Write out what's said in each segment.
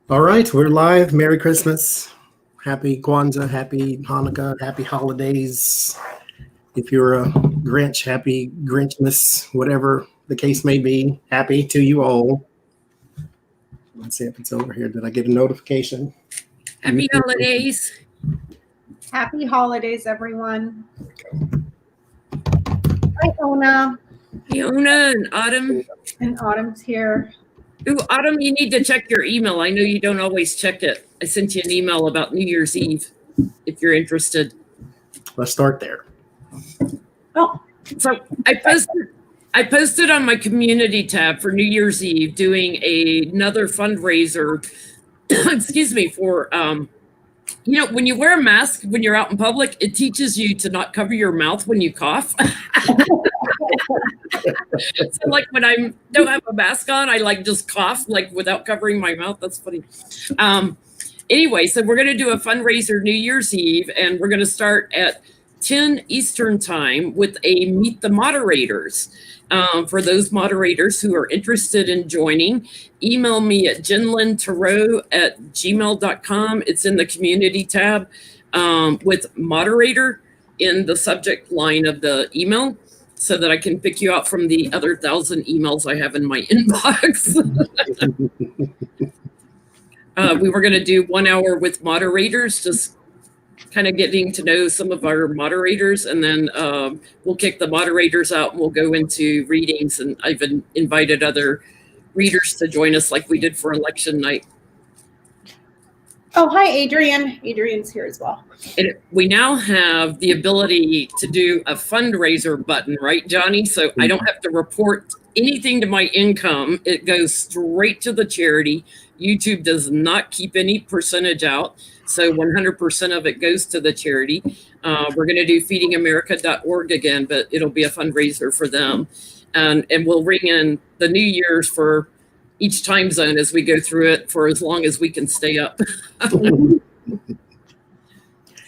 All right, we're live. Merry Christmas. Happy Kwanzaa, happy Hanukah, happy holidays. If you're a Grinch, happy Grinchmas, whatever the case may be. Happy to you all. Let's see if it's over here. Did I get a notification? Happy holidays. Happy holidays, everyone. Hi, Ona. Hey, Ona and Autumn. And Autumn's here. Ooh, Autumn, you need to check your email. I know you don't always check it. I sent you an email about New Year's Eve, if you're interested. Let's start there. Oh, so I posted on my community tab for New Year's Eve doing another fundraiser, excuse me, for, when you wear a mask when you're out in public, it teaches you to not cover your mouth when you cough. So like when I don't have a mask on, I like just cough like without covering my mouth. That's funny. Anyway, so we're going to do a fundraiser New Year's Eve, and we're going to start at 10 Eastern time with a Meet the Moderators. For those moderators who are interested in joining, email me at jenlyntarot@gmail.com. It's in the community tab with moderator in the subject line of the email so that I can pick you out from the other 1,000 emails I have in my inbox. We were going to do 1 hour with moderators, just kind of getting to know some of our moderators, and then we'll kick the moderators out and we'll go into readings, and I've invited other readers to join us like we did for election night. Oh, hi, Adrian. Adrian's here as well. And we now have the ability to do a fundraiser button, right, Johnny? So I don't have to report anything to my income. It goes straight to the charity. YouTube does not keep any percentage out. So 100% of it goes to the charity. We're going to do feedingamerica.org again, but it'll be a fundraiser for them. And we'll ring in the New Year's for each time zone as we go through it for as long as we can stay up.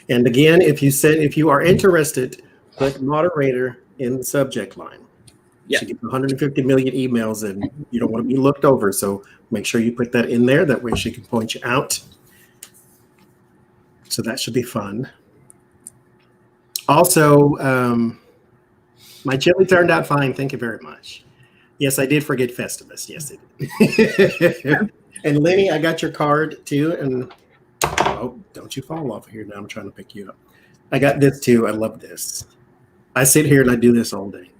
And again, if you are interested, put moderator in the subject line. Yeah. She gets 150 million emails and you don't want to be looked over. So make sure you put that in there. That way she can point you out. So that should be fun. Also, my chili turned out fine. Thank you very much. Yes, I did forget Festivus. Yes, I did. And Lenny, I got your card too. And oh, don't you fall off here now. I'm trying to pick you up. I got this too. I love this. I sit here and I do this all day.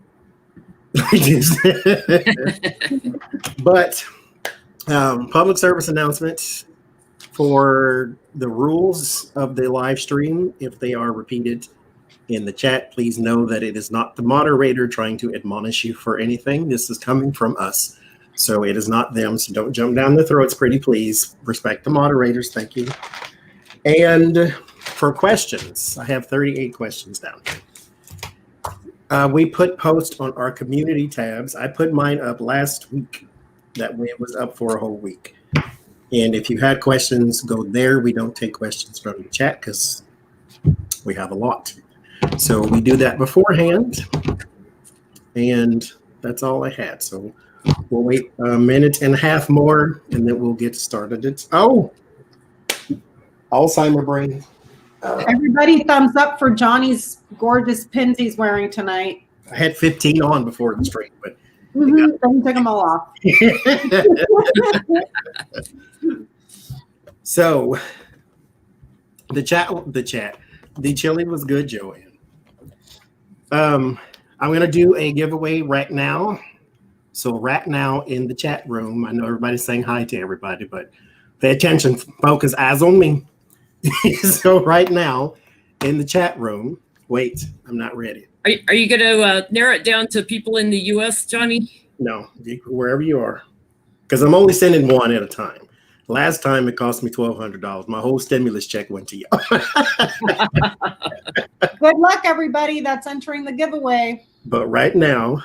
But public service announcements for the rules of the live stream. If they are repeated in the chat, please know that it is not the moderator trying to admonish you for anything. This is coming from us. So it is not them. So don't jump down their throats, pretty please. Respect the moderators. Thank you. And for questions, I have 38 questions down here. We put posts on our community tabs. I put mine up last week. That way it was up for a whole week. And if you had questions, go there. We don't take questions from the chat because we have a lot. So we do that beforehand. And that's all I had. So we'll wait a minute and a half more and then we'll get started. Alzheimer brain. Everybody thumbs up for Johnny's gorgeous pins he's wearing tonight. I had 15 on before the stream, but Then take them all off. So the chili was good, Joanne. I'm gonna do a giveaway right now. So right now in the chat room, I know everybody's saying hi to everybody, but pay attention, focus, eyes on me. So right now in the chat room, wait, I'm not ready. Are you going to narrow it down to people in the U.S., Johnny? No, wherever you are, because I'm only sending one at a time. Last time it cost me $1,200. My whole stimulus check went to you. Good luck, everybody that's entering the giveaway. But right now,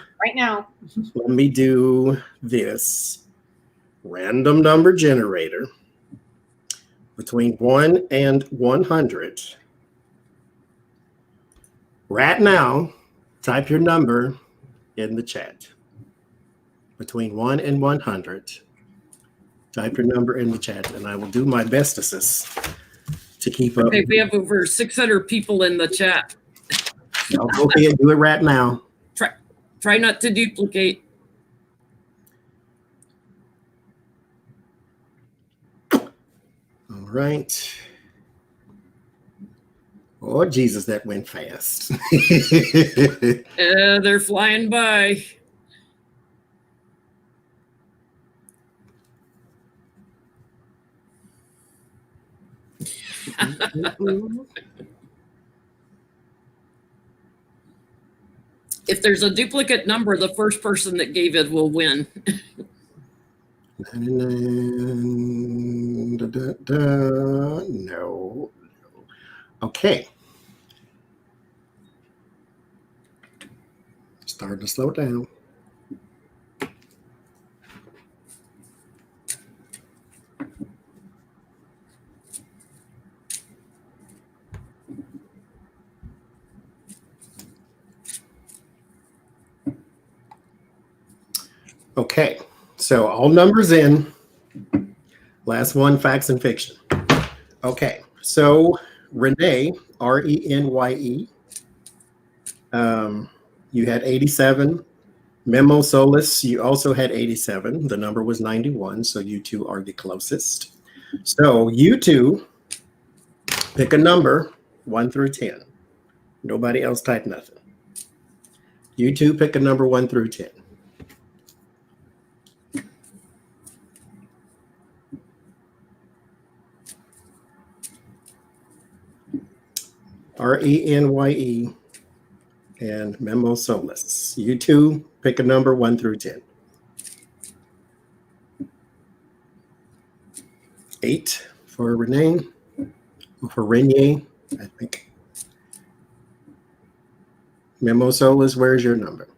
let me do this random number generator between 1 and 100. Right now, type your number in the chat. Between 1 and 100. Type your number in the chat, and I will do my bestest to keep up. Okay, we have over 600 people in the chat. I'll go ahead and do it right now. Try not to duplicate. All right. Oh, Jesus, that went fast. They're flying by. If there's a duplicate number, the first person that gave it will win. 99, no. Okay. Starting to slow down. Okay, so all numbers in. Last one, facts and fiction. Okay, so Renee, R-E-N-Y-E. You had 87. Memo Solis, you also had 87. The number was 91, so you two are the closest. So you two pick a number 1 through 10. Nobody else type nothing. You two pick a number 1 through 10. R-E-N-Y-E and Memo Solis. You two pick a number 1 through 10. 8 for Renee, for Renier, I think. Memo Solis, where's your number?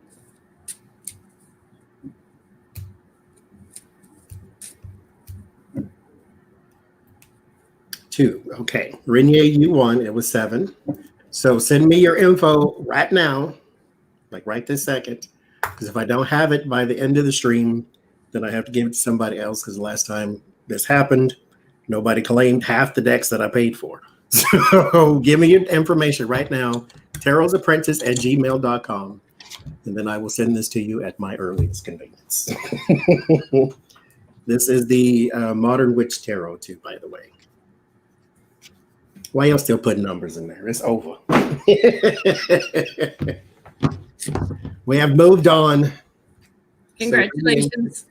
2. Okay. Renier, you won. It was 7. So send me your info right now, like right this second, because if I don't have it by the end of the stream, then I have to give it to somebody else, because the last time this happened, nobody claimed half the decks that I paid for. So give me your information right now, TarotsApprentice@gmail.com, and then I will send this to you at my earliest convenience. This is the Modern Witch Tarot too, by the way. Why y'all still putting numbers in there? It's over. We have moved on. Congratulations.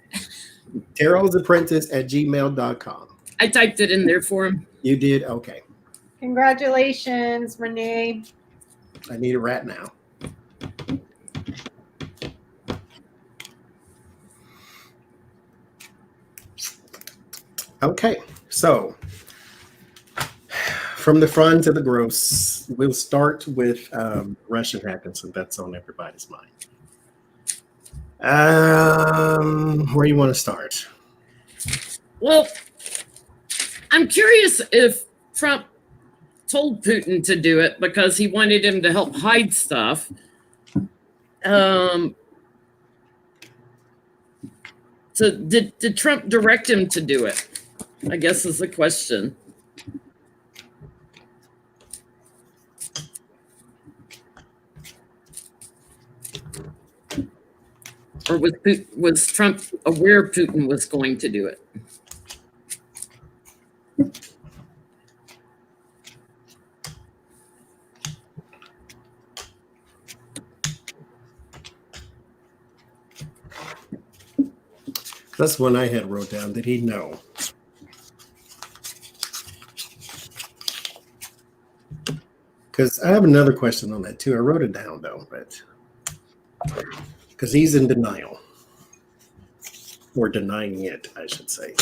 TarotsApprentice@gmail.com. I typed it in there for him. You did? Okay. Congratulations, Renee. I need it right now. Okay, so from the fun to the gross, we'll start with Russian hacking, so that's on everybody's mind. Where do you want to start? Well, I'm curious if Trump told Putin to do it because he wanted him to help hide stuff. So did Trump direct him to do it? I guess is the question. Or was Trump aware Putin was going to do it? That's one I had wrote down. Did he know? Because I have another question on that too. I wrote it down though, but because he's in denial, or denying it, I should say.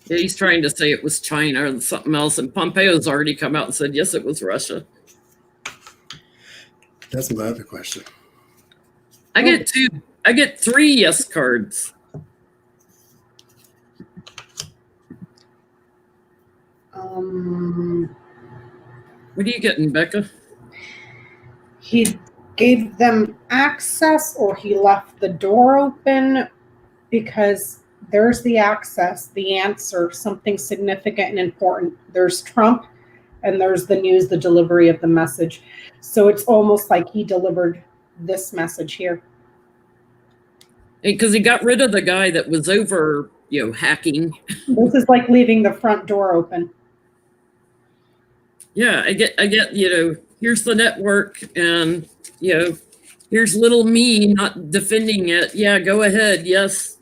Yeah, he's trying to say it was China or something else, and Pompeo's already come out and said, yes, it was Russia. That's my other question. I get 3 yes cards. What are you getting, Becca? He gave them access, or he left the door open, because there's the access, the answer, something significant and important. There's Trump, and there's the news, the delivery of the message. So it's almost like he delivered this message here. Because he got rid of the guy that was over, hacking. This is like leaving the front door open. Yeah, I get, here's the network, and, here's little me not defending it. Yeah, go ahead. Yes,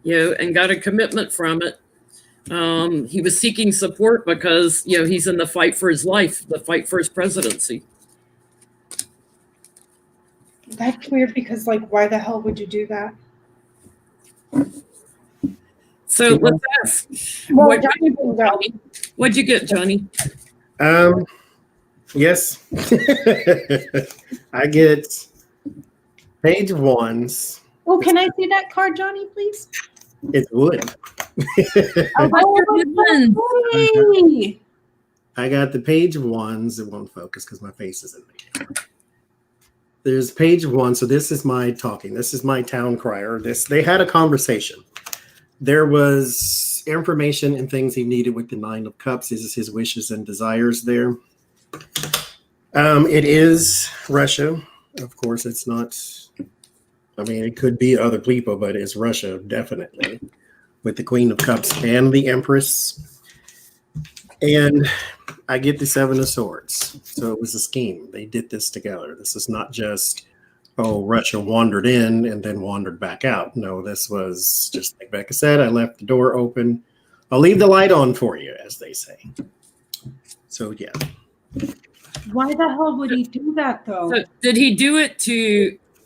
and got a commitment from it. He was seeking support because, he's in the fight for his life, the fight for his presidency. That's weird, because why the hell would you do that? So let's ask. Well, What'd you get, Johnny? Yes. I get page ones. Oh, can I see that card, Johnny, please? It's wood. Oh, I got the page ones. It won't focus because my face is in there. There's page one. So this is my talking. This is my town crier. They had a conversation. There was information and things he needed with the 9 of Cups. This is his wishes and desires there. It is Russia. Of course, it's not. I mean, it could be other people, but it's Russia, definitely, with the Queen of Cups and the Empress. And I get the 7 of Swords. So it was a scheme. They did this together. This is not just, Russia wandered in and then wandered back out. No, this was just like Becca said, I left the door open. I'll leave the light on for you, as they say. So, yeah. Why the hell would he do that, though? So did he do it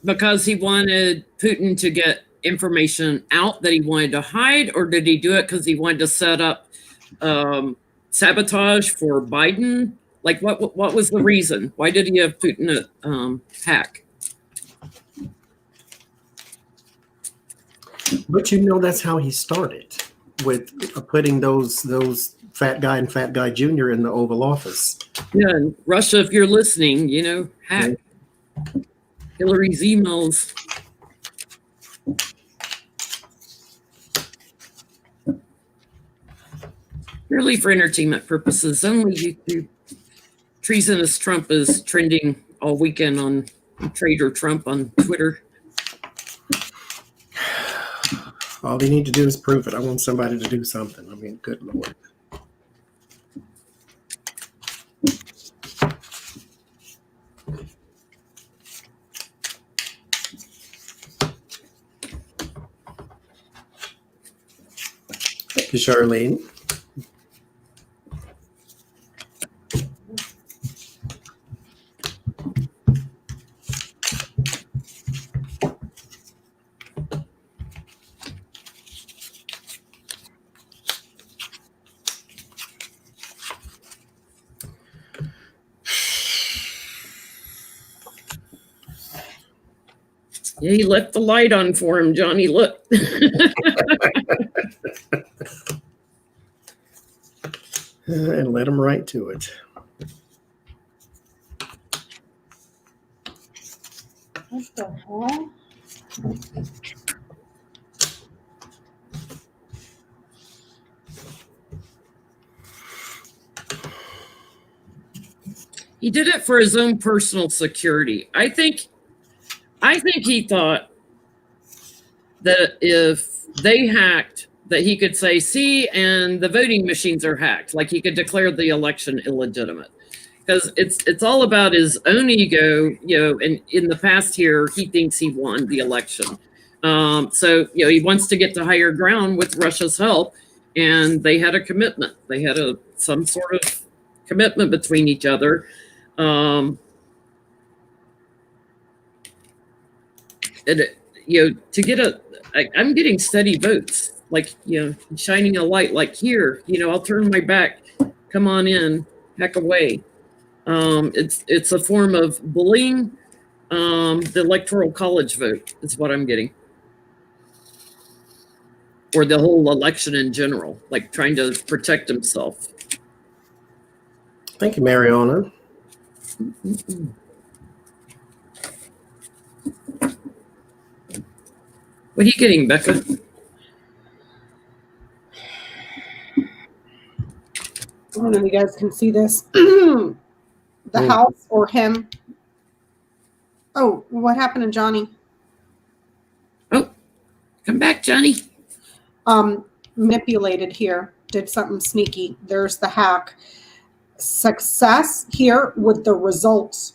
because he wanted Putin to get information out that he wanted to hide, or did he do it because he wanted to set up sabotage for Biden? Like, what was the reason? Why did he have Putin hack? But that's how he started, with putting those fat guy and fat guy junior in the Oval Office. Yeah, and Russia, if you're listening, hack Hillary's emails. Purely for entertainment purposes, only YouTube. Treasonous Trump is trending all weekend on Trader Trump on Twitter. All they need to do is prove it. I want somebody to do something. I mean, good Lord. Thank you, Charlene. Yeah, he left the light on for him, Johnny. Look. And let him right to it. What the hell? He did it for his own personal security. I think he thought that if they hacked, that he could say, see, and the voting machines are hacked. Like he could declare the election illegitimate. Because it's all about his own ego, and in the past here, he thinks he won the election. So, he wants to get to higher ground with Russia's help, and they had a commitment. They had some sort of commitment between each other. To get I'm getting steady votes, like, shining a light, like here, I'll turn my back, come on in, heck away. It's a form of bullying. The electoral college vote is what I'm getting. or the whole election in general, like trying to protect himself. Thank you, Mariana. What are you getting, Becca? I don't know if you guys can see this. The house or him. Oh, what happened to Johnny? Oh, come back, Johnny. Manipulated here. Did something sneaky. There's the hack. Success here with the results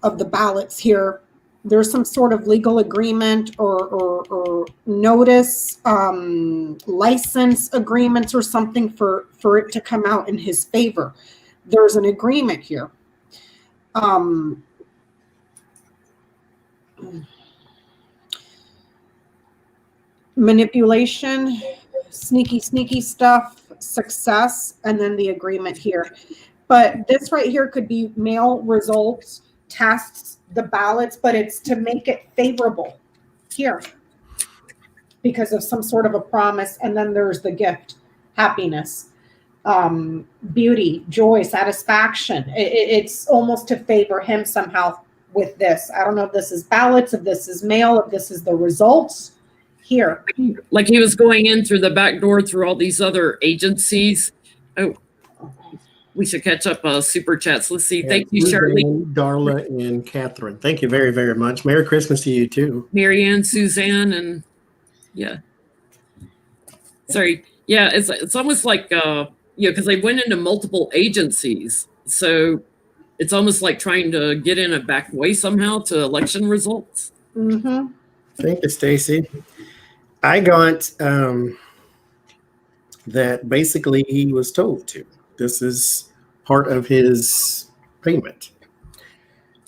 of the ballots here. There's some sort of legal agreement or notice, license agreements or something for it to come out in his favor. There's an agreement here. Manipulation, sneaky stuff, success, and then the agreement here. But this right here could be mail results, tests, the ballots, but it's to make it favorable here because of some sort of a promise. And then there's the gift, happiness, beauty, joy, satisfaction. It's almost to favor him somehow with this. I don't know if this is ballots, if this is mail, if this is the results here. Like he was going in through the back door through all these other agencies. Oh, we should catch up super chats. Let's see. Thank you, Shirley, Darla, and Catherine. Thank you very, very much. Merry Christmas to you too. Marianne, Suzanne, and yeah. Sorry. Yeah, it's almost like because they went into multiple agencies. So it's almost like trying to get in a back way somehow to election results. Mm-hmm. Thank you, Stacy. I got that basically he was told to. This is part of his payment.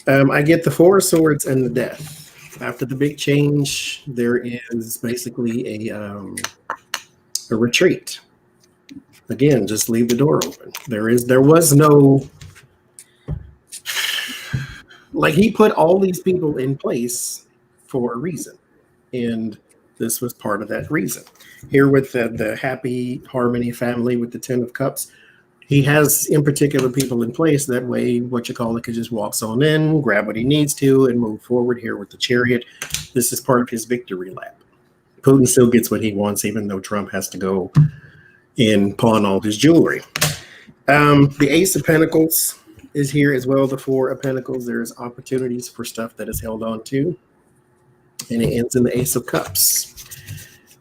I get the Four of Swords and the Death. After the big change, there is basically a retreat. Again, just leave the door open. There was no, like, he put all these people in place for a reason, and this was part of that reason. Here with the happy harmony family with the 10 of Cups, he has in particular people in place. That way, could just walks on in, grab what he needs to, and move forward. Here with the Chariot, this is part of his victory lap. Putin still gets what he wants, even though Trump has to go and pawn all his jewelry. The Ace of Pentacles is here as well. The Four of Pentacles, there's opportunities for stuff that is held on to. And it ends in the Ace of Cups.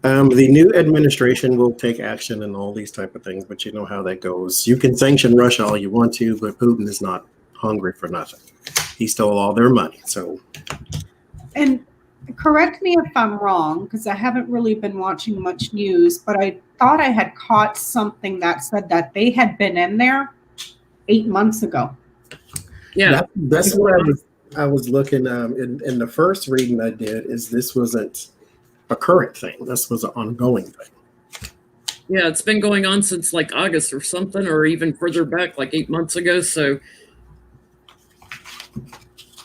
The new administration will take action and all these type of things, but you know how that goes. You can sanction Russia all you want to, but Putin is not hungry for nothing. He stole all their money. So, and correct me if I'm wrong, because I haven't really been watching much news, but I thought I had caught something that said that they had been in there 8 months ago. Yeah, that's what I was looking in the first reading I did. Is this wasn't a current thing? This was an ongoing thing. Yeah, it's been going on since like August or something, or even further back, like 8 months ago. So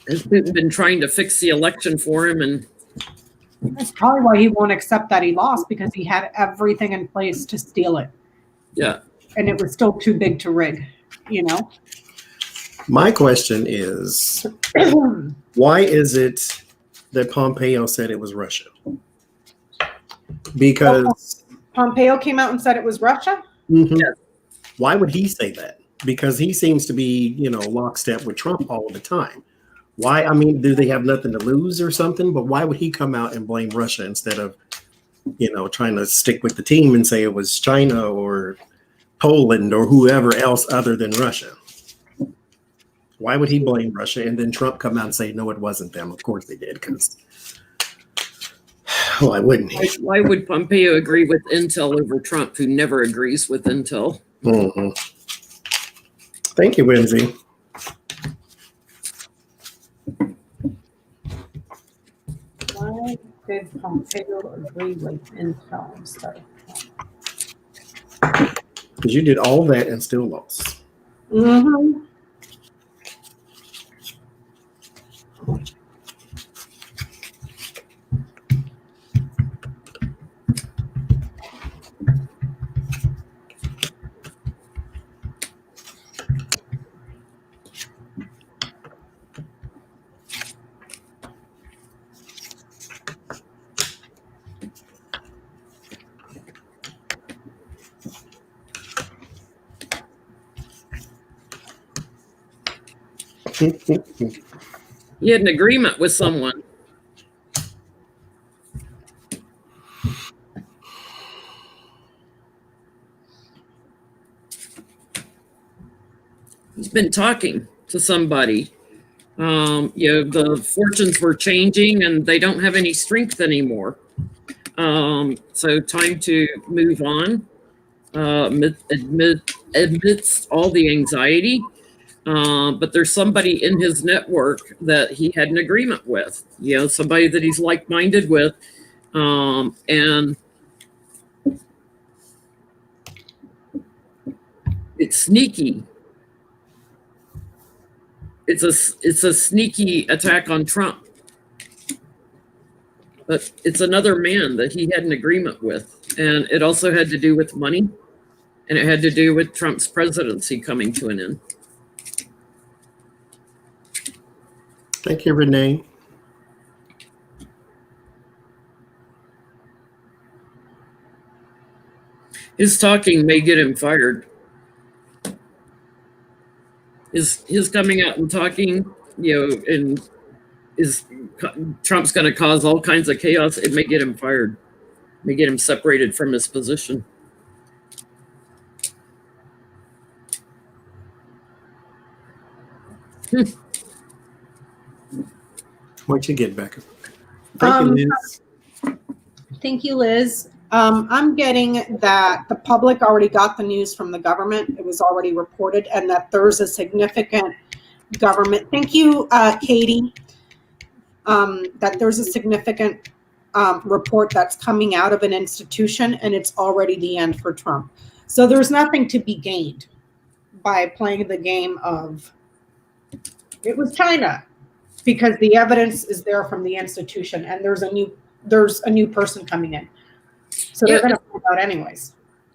has Putin been trying to fix the election for him, and that's probably why he won't accept that he lost, because he had everything in place to steal it. Yeah, and it was still too big to rig. My question is, why is it that Pompeo said it was Russia? Because Pompeo came out and said it was Russia? Mm-hmm. Yeah. Why would he say that? Because he seems to be, lockstep with Trump all the time. Why? I mean, do they have nothing to lose or something? But why would he come out and blame Russia instead of, trying to stick with the team and say it was China or Poland or whoever else other than Russia? Why would he blame Russia and then Trump come out and say, no, it wasn't them? Of course they did, because why wouldn't he? Why would Pompeo agree with Intel over Trump, who never agrees with Intel? Mm-hmm. Thank you, Lindsay. Why did Pompeo agree with Intel instead of Trump? Because you did all that and still lost. Mm-hmm. He had an agreement with someone. He's been talking to somebody. The fortunes were changing and they don't have any strength anymore. So time to move on amidst all the anxiety. But there's somebody in his network that he had an agreement with, somebody that he's like-minded with. And it's sneaky. It's a sneaky attack on Trump. But it's another man that he had an agreement with. And it also had to do with money. And it had to do with Trump's presidency coming to an end. Thank you, Renee. His talking may get him fired. His coming out and talking, and Trump's going to cause all kinds of chaos. It may get him fired. It may get him separated from his position. What'd you get, Becca? Thank you, Liz. Thank you, Liz. I'm getting that the public already got the news from the government. It was already reported, and that there's a significant government. Thank you, Katie. That there's a significant report that's coming out of an institution, and it's already the end for Trump. So there's nothing to be gained by playing the game of it was China, because the evidence is there from the institution, and there's a new person coming in. So they're going to find out anyways.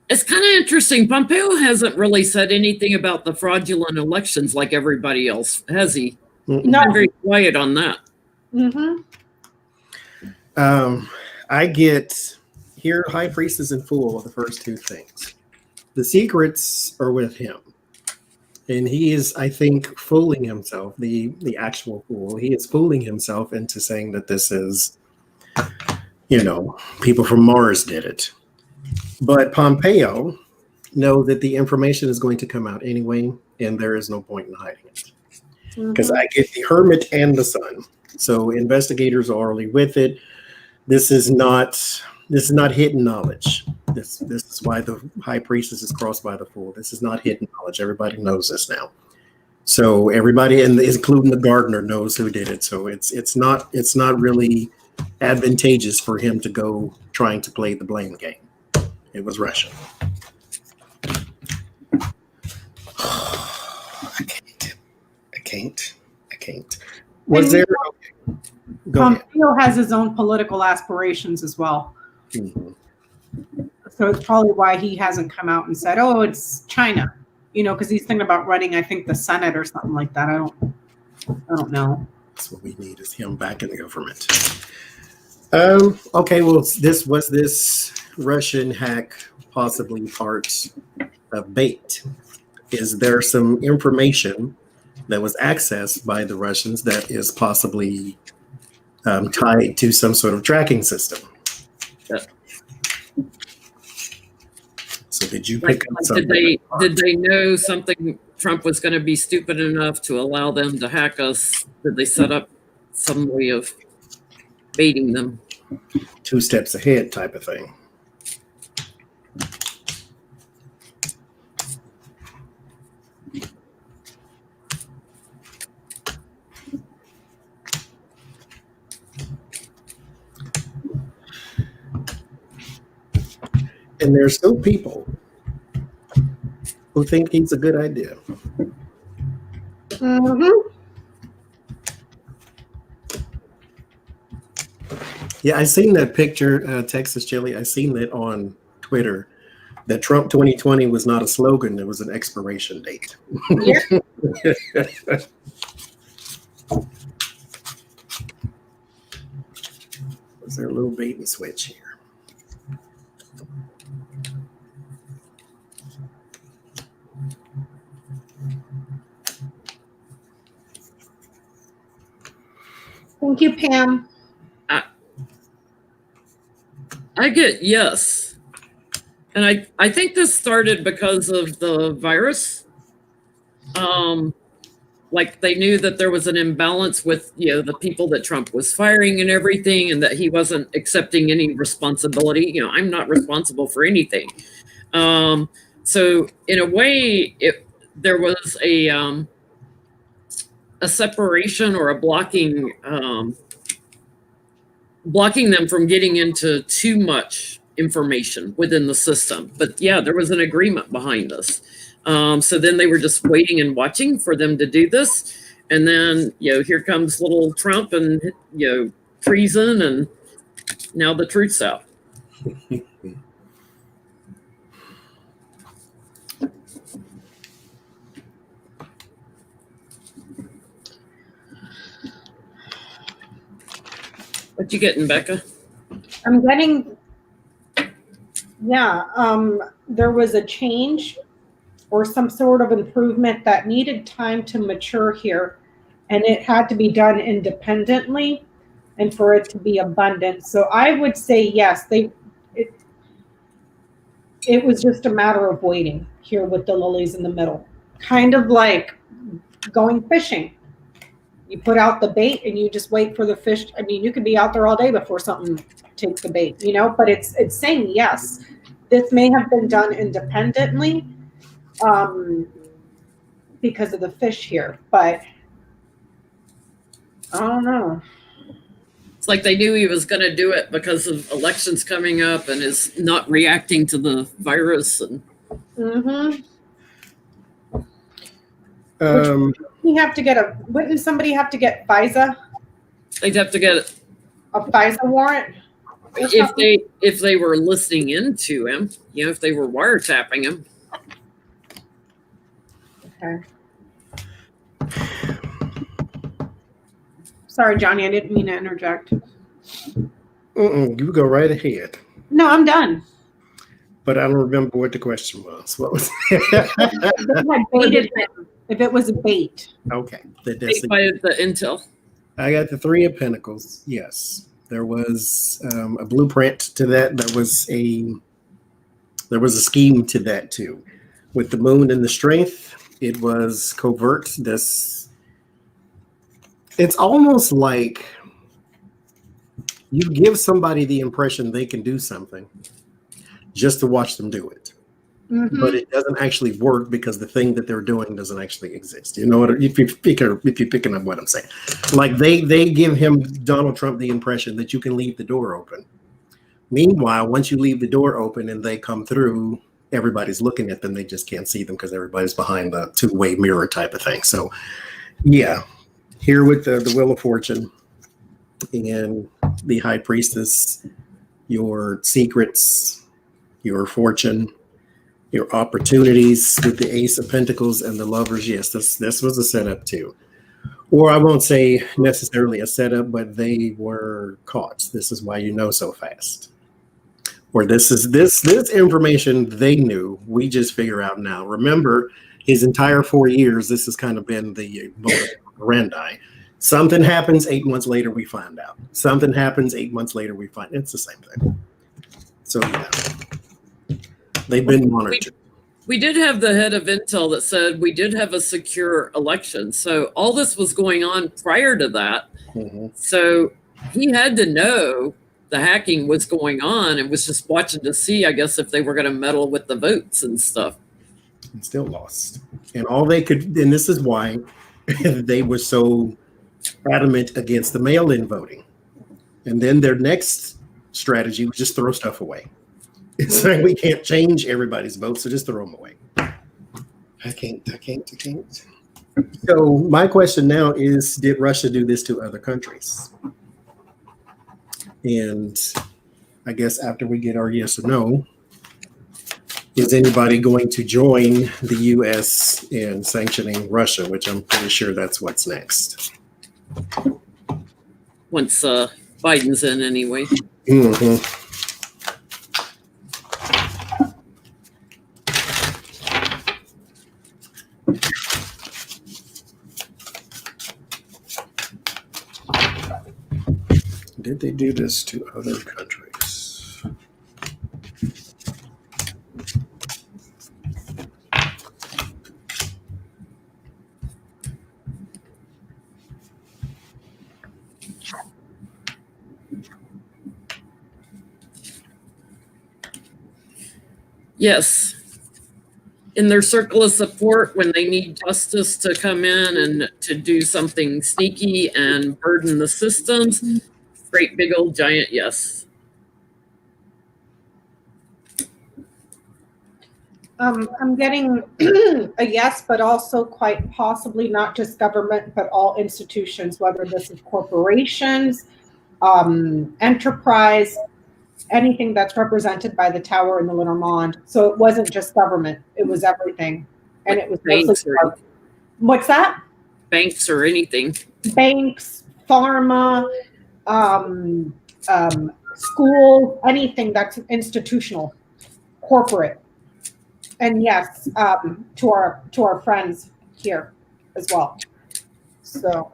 It's kind of interesting. Pompeo hasn't really said anything about the fraudulent elections like everybody else, has he? Mm-mm. No. He's been very quiet on that. Mm-hmm. I get here, high priest is in fool of the first two things. The secrets are with him. And he is, I think, fooling himself, the actual fool. He is fooling himself into saying that this is, people from Mars did it. But Pompeo know that the information is going to come out anyway, and there is no point in hiding it. Because I get the hermit and the sun. So investigators are already with it. This is not hidden knowledge. This is why the high priestess is crossed by the fool. This is not hidden knowledge. Everybody knows this now. So everybody, including the gardener, knows who did it. So it's not really advantageous for him to go trying to play the blame game. It was Russia. I can't. Was there? Okay. Pompeo has his own political aspirations as well. Mm-hmm. So it's probably why he hasn't come out and said, "Oh, it's China," because he's thinking about running, I think, the Senate or something like that. I don't know. That's what we need, is him back in the government. Okay, well, this Russian hack possibly part of bait? Is there some information that was accessed by the Russians that is possibly tied to some sort of tracking system? So did you pick up something? Did they know something? Trump was going to be stupid enough to allow them to hack us? Did they set up some way of baiting them? 2 steps ahead type of thing. And there's still people who think he's a good idea. Mm-hmm. Yeah, I seen that picture, Texas Chili. I seen that on Twitter. That Trump 2020 was not a slogan; it was an expiration date. Yeah. Was there a little bait and switch here? Thank you, Pam. I get yes. And I think this started because of the virus. Like they knew that there was an imbalance with, the people that Trump was firing and everything, and that he wasn't accepting any responsibility. I'm not responsible for anything. So in a way, there was a separation or a blocking them from getting into too much information within the system. But yeah, there was an agreement behind this. So then they were just waiting and watching for them to do this. And then, here comes little Trump and, treason, and now the truth's out. What you getting, Becca? I'm getting, there was a change or some sort of improvement that needed time to mature here, and it had to be done independently and for it to be abundant. So I would say yes, it was just a matter of waiting here with the lilies in the middle, kind of like going fishing. You put out the bait and you just wait for the fish. I mean, you could be out there all day before something takes the bait, but it's saying yes. This may have been done independently because of the fish here, but I don't know. It's like they knew he was going to do it because of elections coming up and is not reacting to the virus. And Wouldn't somebody have to get FISA? They'd have to get a FISA warrant? If they were listening into him, if they were wiretapping him. Okay. Sorry, Johnny, I didn't mean to interject. You go right ahead. No, I'm done. But I don't remember what the question was. What was if it was a bait. Okay. The intel. I got the Three of Pentacles. Yes. There was a blueprint to that. There was a scheme to that too. With the moon and the strength, it was covert. It's almost like you give somebody the impression they can do something just to watch them do it. Mm-hmm. But it doesn't actually work because the thing that they're doing doesn't actually exist. You know what? If you're picking up what I'm saying, like they give him, Donald Trump, the impression that you can leave the door open. Meanwhile, once you leave the door open and they come through, everybody's looking at them. They just can't see them because everybody's behind the two-way mirror type of thing. So, yeah, here with the Wheel of Fortune and the High Priestess, your secrets, your fortune, your opportunities with the Ace of Pentacles and the Lovers. Yes, this was a setup too. Or I won't say necessarily a setup, but they were caught. This is why you know so fast. Or this information they knew. We just figure out now. Remember, his entire 4 years, this has kind of been the operandi. Something happens 8 months later, we find out. Something happens 8 months later, we find it's the same thing. So yeah. They've been monitored. We did have the head of intel that said we did have a secure election. So all this was going on prior to that. Mm-hmm. So he had to know the hacking was going on and was just watching to see, I guess, if they were going to meddle with the votes and stuff. And still lost. And all they could, and this is why they were so adamant against the mail-in voting. And then their next strategy was just throw stuff away. It's like we can't change everybody's vote, so just throw them away. I can't. So my question now is, did Russia do this to other countries? And I guess after we get our yes or no, is anybody going to join the U.S. in sanctioning Russia, which I'm pretty sure that's what's next. Once Biden's in anyway. Mm-hmm. Did they do this to other countries? Yes. In their circle of support, when they need justice to come in and to do something sneaky and burden the systems, great big old giant yes. I'm getting a yes, but also quite possibly not just government, but all institutions, whether this is corporations, enterprise, anything that's represented by the tower in the Lenormand. So it wasn't just government, it was everything. And it was banks or, what's that? Banks or anything. Banks, pharma, school, anything that's institutional, corporate. And yes, to our friends here as well. So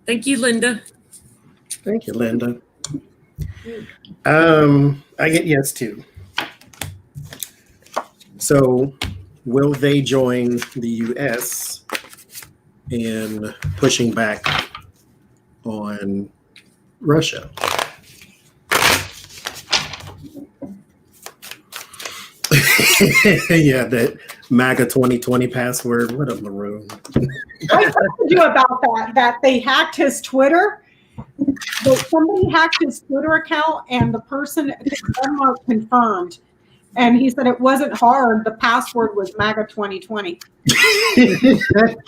thank you, Linda. Thank you, Linda. I get yes too. So will they join the US in pushing back on Russia? Yeah, that MAGA 2020 password. What a maroon. I told you about that they hacked his Twitter. Somebody hacked his Twitter account, and the person Denmark confirmed, and he said it wasn't hard. The password was MAGA 2020.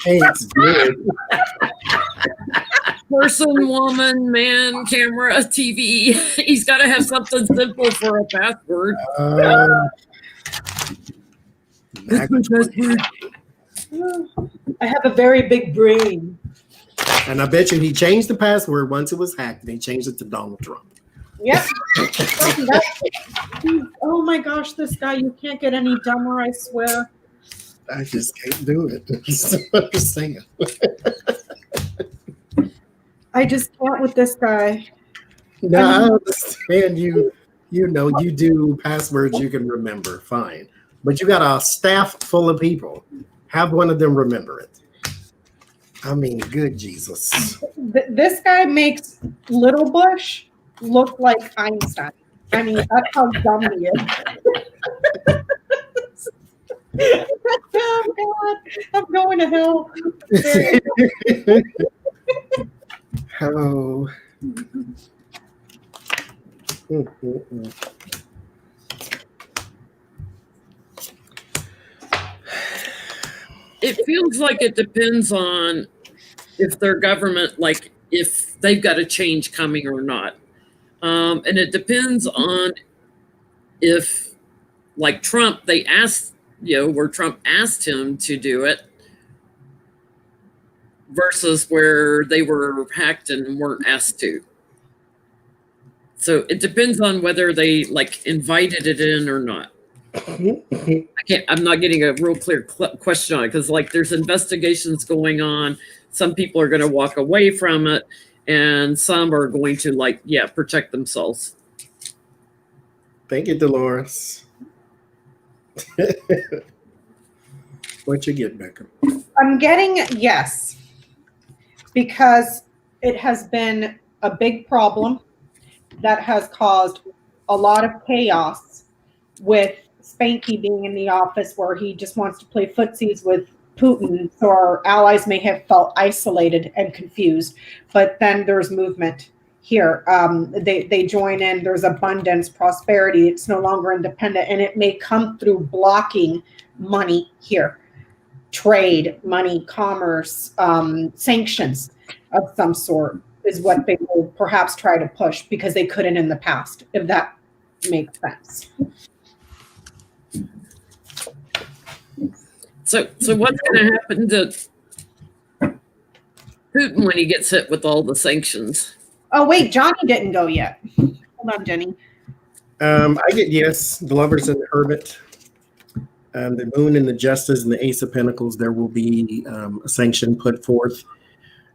Thanks, good. Person, woman, man, camera, TV. He's got to have something simple for a password. I have a very big brain. And I bet you he changed the password once it was hacked, and he changed it to Donald Trump. Yep. Oh my gosh, this guy, you can't get any dumber, I swear. I just can't do it. That's what I'm saying. I just can't with this guy. No, I understand you. You know, you do passwords you can remember, fine. But you got a staff full of people. Have one of them remember it. I mean, good Jesus. This guy makes Little Bush look like Einstein. I mean, that's how dumb he is. Oh, God. I'm going to hell. Oh. It feels like it depends on if their government, like if they've got a change coming or not. And it depends on if, like Trump, they asked, where Trump asked him to do it versus where they were hacked and weren't asked to. So it depends on whether they like invited it in or not. I'm not getting a real clear question on it because like there's investigations going on. Some people are going to walk away from it and some are going to protect themselves. Thank you, Dolores. What you get, Becca? I'm getting yes, because it has been a big problem that has caused a lot of chaos with Spanky being in the office where he just wants to play footsies with Putin. So our allies may have felt isolated and confused, but then there's movement here. They join in, there's abundance, prosperity. It's no longer independent, and it may come through blocking money here. Trade, money, commerce, sanctions of some sort is what they will perhaps try to push because they couldn't in the past, if that makes sense. So what's going to happen to Putin when he gets hit with all the sanctions? Oh, wait, Johnny didn't go yet. Hold on, Jenny. I get yes. The Lovers and the Hermit. The Moon and the Justice and the Ace of Pentacles, there will be a sanction put forth.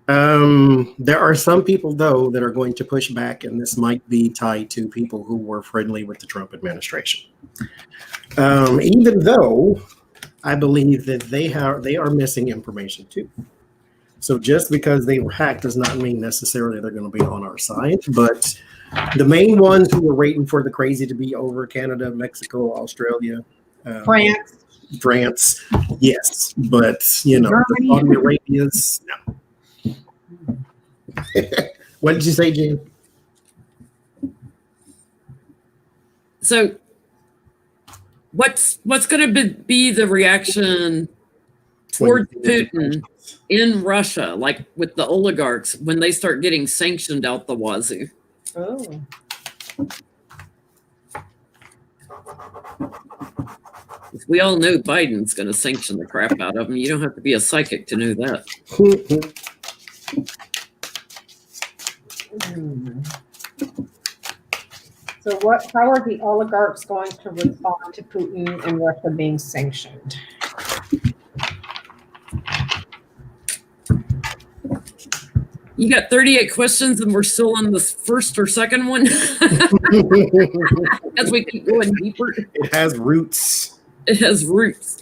There are some people, though, that are going to push back, and this might be tied to people who were friendly with the Trump administration. Even though I believe that they are missing information too. So just because they were hacked does not mean necessarily they're going to be on our side. But the main ones who were waiting for the crazy to be over: Canada, Mexico, Australia, France, yes. But the Saudi Arabia's no. What did you say, Jim? So what's going to be the reaction towards Putin in Russia, like with the oligarchs, when they start getting sanctioned out the wazoo? Oh. We all know Biden's going to sanction the crap out of them. You don't have to be a psychic to know that. So how are the oligarchs going to respond to Putin and Russia being sanctioned? You got 38 questions and we're still on the first or second one as we keep going deeper. It has roots. It has roots.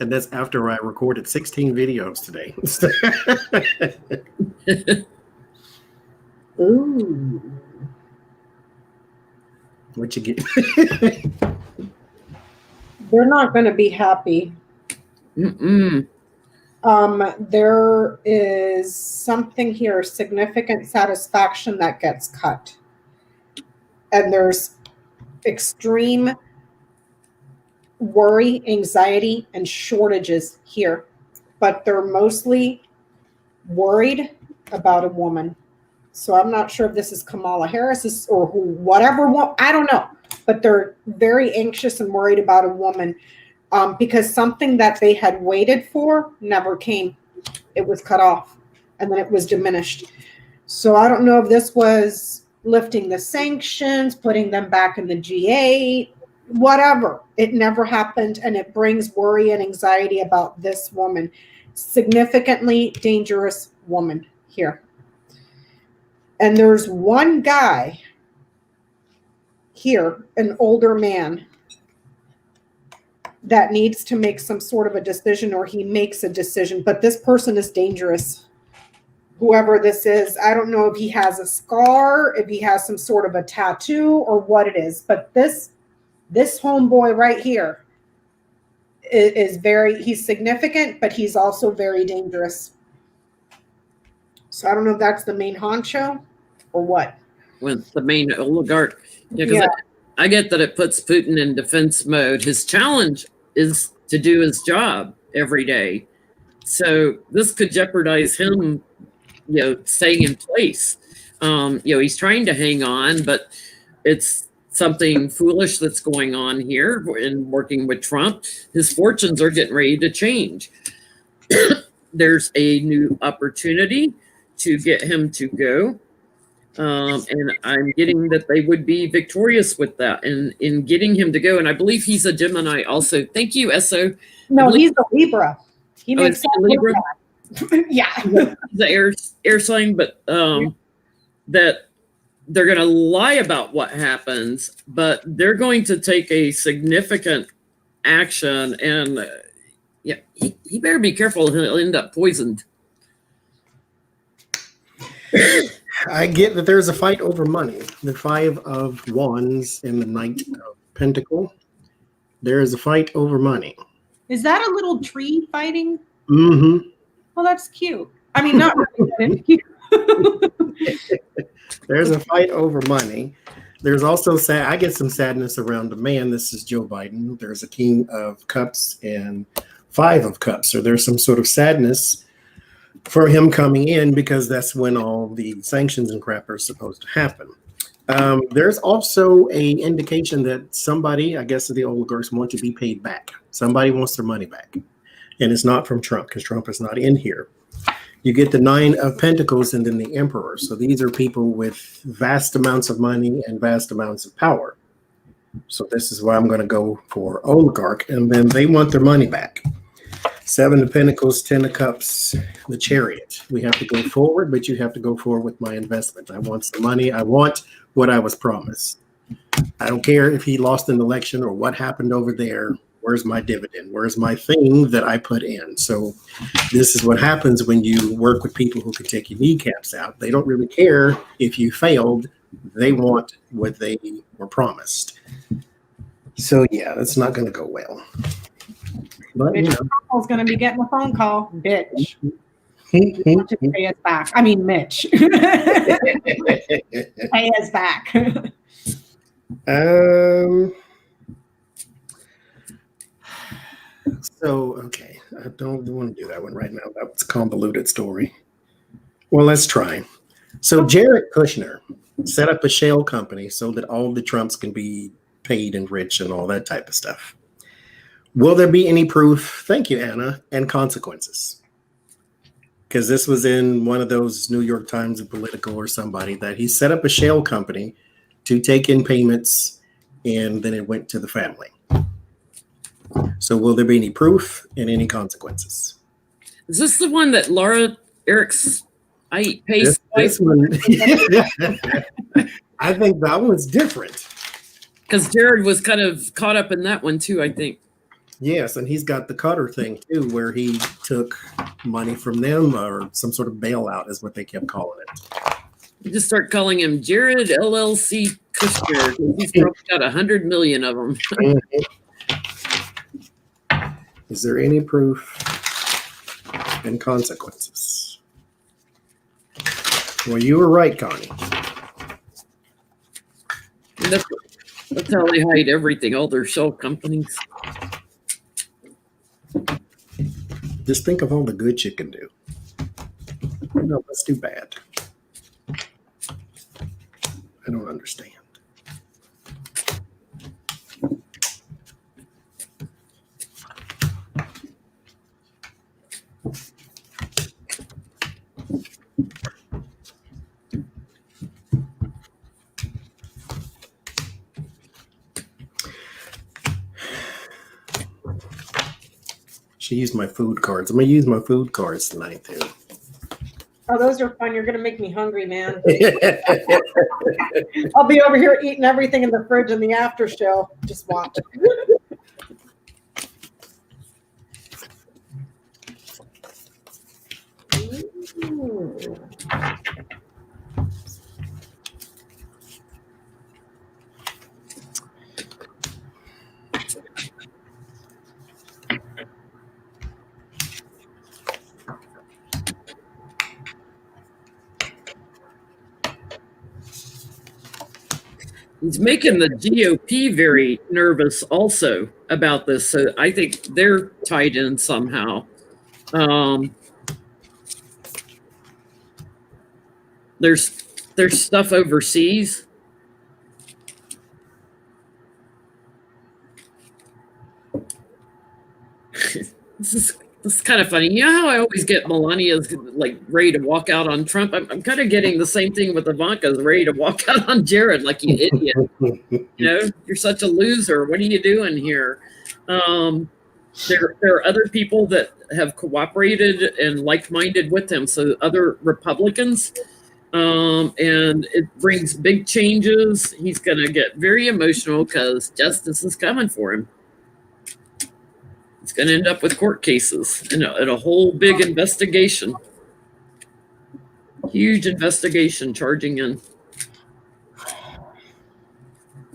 And that's after I recorded 16 videos today. Ooh. What you get? They're not going to be happy. There is something here, significant satisfaction that gets cut. And there's extreme worry, anxiety, and shortages here. But they're mostly worried about a woman. So I'm not sure if this is Kamala Harris or whatever. I don't know. But they're very anxious and worried about a woman because something that they had waited for never came. It was cut off and then it was diminished. So I don't know if this was lifting the sanctions, putting them back in the G8, whatever. It never happened, and it brings worry and anxiety about this woman. Significantly dangerous woman here. And there's one guy here, an older man, that needs to make some sort of a decision, or he makes a decision, but this person is dangerous. Whoever this is, I don't know if he has a scar, if he has some sort of a tattoo or what it is, but this homeboy right here is he's significant, but he's also very dangerous. So I don't know if that's the main honcho or what. With the main oligarch. Yeah. I get that it puts Putin in defense mode. His challenge is to do his job every day. So this could jeopardize him, staying in place. He's trying to hang on, but it's something foolish that's going on here in working with Trump. His fortunes are getting ready to change. There's a new opportunity to get him to go. And I'm getting that they would be victorious with that and in getting him to go. And I believe he's a Gemini also. Thank you, Esso. No, he's a Libra. He makes a Libra. Yeah. The air sign, but that they're going to lie about what happens, but they're going to take a significant action. And he better be careful. He'll end up poisoned. I get that there's a fight over money. The 5 of Wands and the Knight of Pentacle. There is a fight over money. Is that a little tree fighting? Mm-hmm. Well, that's cute. I mean, not really cute. There's a fight over money. There's also I get some sadness around the man. This is Joe Biden. There's a King of Cups and 5 of Cups. So there's some sort of sadness for him coming in because that's when all the sanctions and crap are supposed to happen. There's also a indication that somebody, I guess the oligarchs, want to be paid back. Somebody wants their money back. And it's not from Trump because Trump is not in here. You get the 9 of Pentacles and then the Emperor. So these are people with vast amounts of money and vast amounts of power. So this is why I'm going to go for Oligarch. And then they want their money back. 7 of Pentacles, 10 of Cups, the Chariot. We have to go forward, but you have to go forward with my investment. I want some money. I want what I was promised. I don't care if he lost an election or what happened over there. Where's my dividend? Where's my thing that I put in? So this is what happens when you work with people who can take your kneecaps out. They don't really care if you failed. They want what they were promised. So yeah, that's not going to go well. But Mitch Powell's going to be getting a phone call. Bitch. To pay us back. I mean, Mitch. Pay us back. So, okay, I don't want to do that one right now. That's a convoluted story. Well, let's try. So Jared Kushner set up a shell company so that all the Trumps can be paid and rich and all that type of stuff. Will there be any proof? Thank you, Anna, and consequences? Because this was in one of those New York Times or Political or somebody that he set up a shell company to take in payments and then it went to the family. So will there be any proof and any consequences? Is this the one that Laura Eric's pays? This one, I think that one's different. Because Jared was kind of caught up in that one too, I think. Yes, and he's got the Cutter thing too, where he took money from them or some sort of bailout is what they kept calling it. You just start calling him Jared LLC Kushner. He's probably got 100 million of them. Is there any proof and consequences? Well, you were right, Connie. That's how they hide everything, all their shell companies. Just think of all the good you can do. No, let's do bad. I don't understand. She used my food cards. I'm going to use my food cards tonight, too. Oh, those are fun. You're going to make me hungry, man. I'll be over here eating everything in the fridge in the after show. Just watch. He's making the GOP very nervous also about this. So I think they're tied in somehow. There's stuff overseas. This is kind of funny. You know how I always get Melania's like ready to walk out on Trump? I'm kind of getting the same thing with Ivanka's ready to walk out on Jared, like, you idiot. You know, you're such a loser. What are you doing here? There are other people that have cooperated and like-minded with him. So other Republicans, and it brings big changes. He's going to get very emotional because justice is coming for him. It's going to end up with court cases and a whole big investigation. Huge investigation charging in.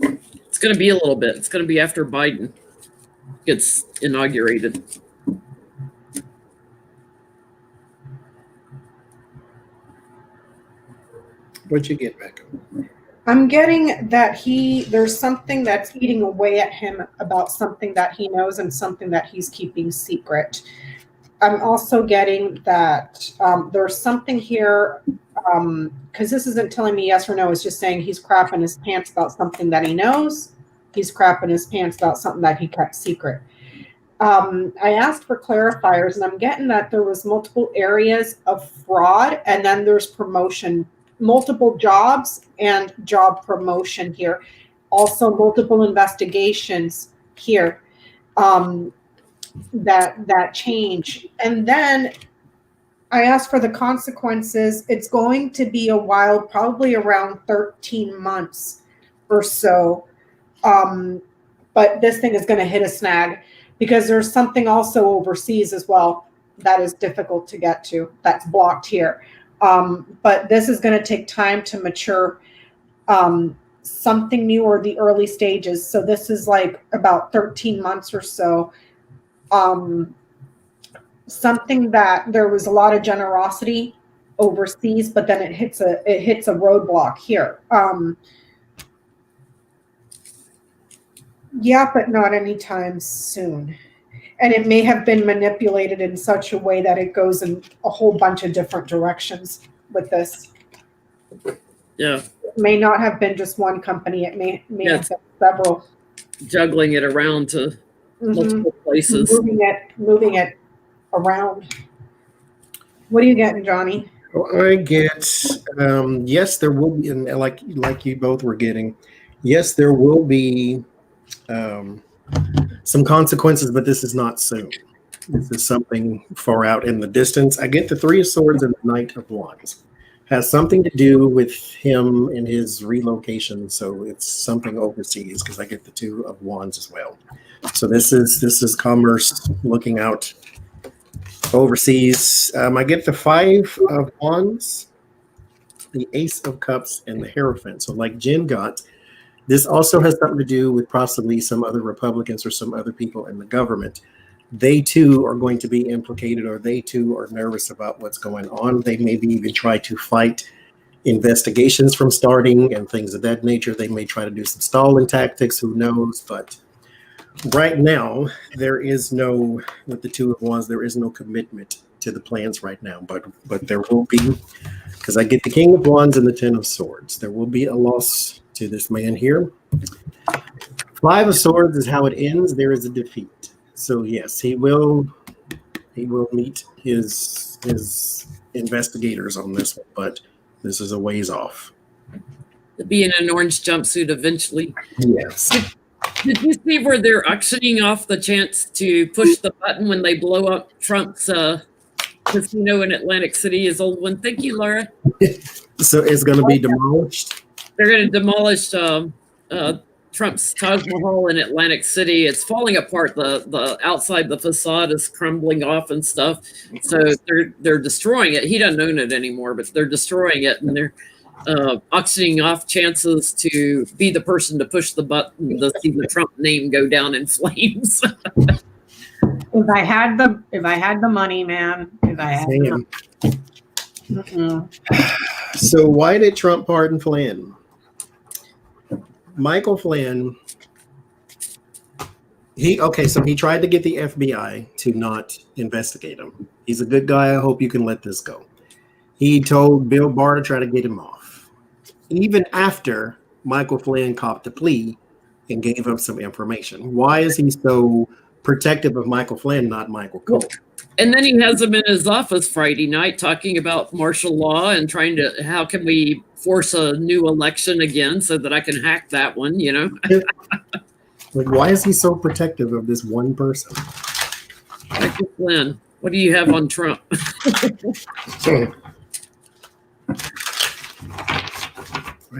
It's going to be a little bit. It's going to be after Biden gets inaugurated. What'd you get, Becca? I'm getting that there's something that's eating away at him about something that he knows and something that he's keeping secret. I'm also getting that there's something here, because this isn't telling me yes or no. It's just saying he's crapping his pants about something that he knows. He's crapping his pants about something that he kept secret. I asked for clarifiers, and I'm getting that there was multiple areas of fraud, and then there's promotion, multiple jobs and job promotion here. Also, multiple investigations here that change. And then I asked for the consequences. It's going to be a while, probably around 13 months or so. But this thing is going to hit a snag because there's something also overseas as well that is difficult to get to, that's blocked here. But this is going to take time to mature. Something new or the early stages. So this is like about 13 months or so. Something that there was a lot of generosity overseas, but then it hits a roadblock here. Yeah, but not anytime soon. And it may have been manipulated in such a way that it goes in a whole bunch of different directions with this. Yeah. It may not have been just one company. It may have been several. Juggling it around to multiple places. Moving it around. What are you getting, Johnny? Well, I get, yes, there will be, and like you both were getting, yes, there will be some consequences, but this is not soon. This is something far out in the distance. I get the Three of Swords and the Knight of Wands. Has something to do with him and his relocation, so it's something overseas because I get the Two of Wands as well. So this is commerce looking out overseas. I get the Five of Wands, the Ace of Cups, and the Hierophant. So like Jen got, this also has something to do with possibly some other Republicans or some other people in the government. They too are going to be implicated, or they too are nervous about what's going on. They maybe even try to fight investigations from starting and things of that nature. They may try to do some stalling tactics, who knows? But right now, there is no, with the Two of Wands, there is no commitment to the plans right now. But there will be, because I get the King of Wands and the Ten of Swords. There will be a loss to this man here. Five of Swords is how it ends. There is a defeat. So yes, he will meet his investigators on this one, but this is a ways off. To be in an orange jumpsuit eventually. Yes. Did you see where they're auctioning off the chance to push the button when they blow up Trump's casino in Atlantic City, his old one? Thank you, Laura. So it's going to be demolished? They're going to demolish Trump's Taj Mahal in Atlantic City. It's falling apart. The outside, the facade is crumbling off and stuff. So they're destroying it. He doesn't own it anymore, but they're destroying it, and they're auctioning off chances to be the person to push the button to see the Trump name go down in flames. If I had the money, man. If I had the money. So why did Trump pardon Flynn? Michael Flynn, so he tried to get the FBI to not investigate him. He's a good guy. I hope you can let this go. He told Bill Barr to try to get him off. Even after Michael Flynn copped a plea and gave up some information. Why is he so protective of Michael Flynn, not Michael Cole? And then he has him in his office Friday night talking about martial law and trying to, how can we force a new election again so that I can hack that one, you know? Like, why is he so protective of this one person? Michael Flynn, what do you have on Trump? I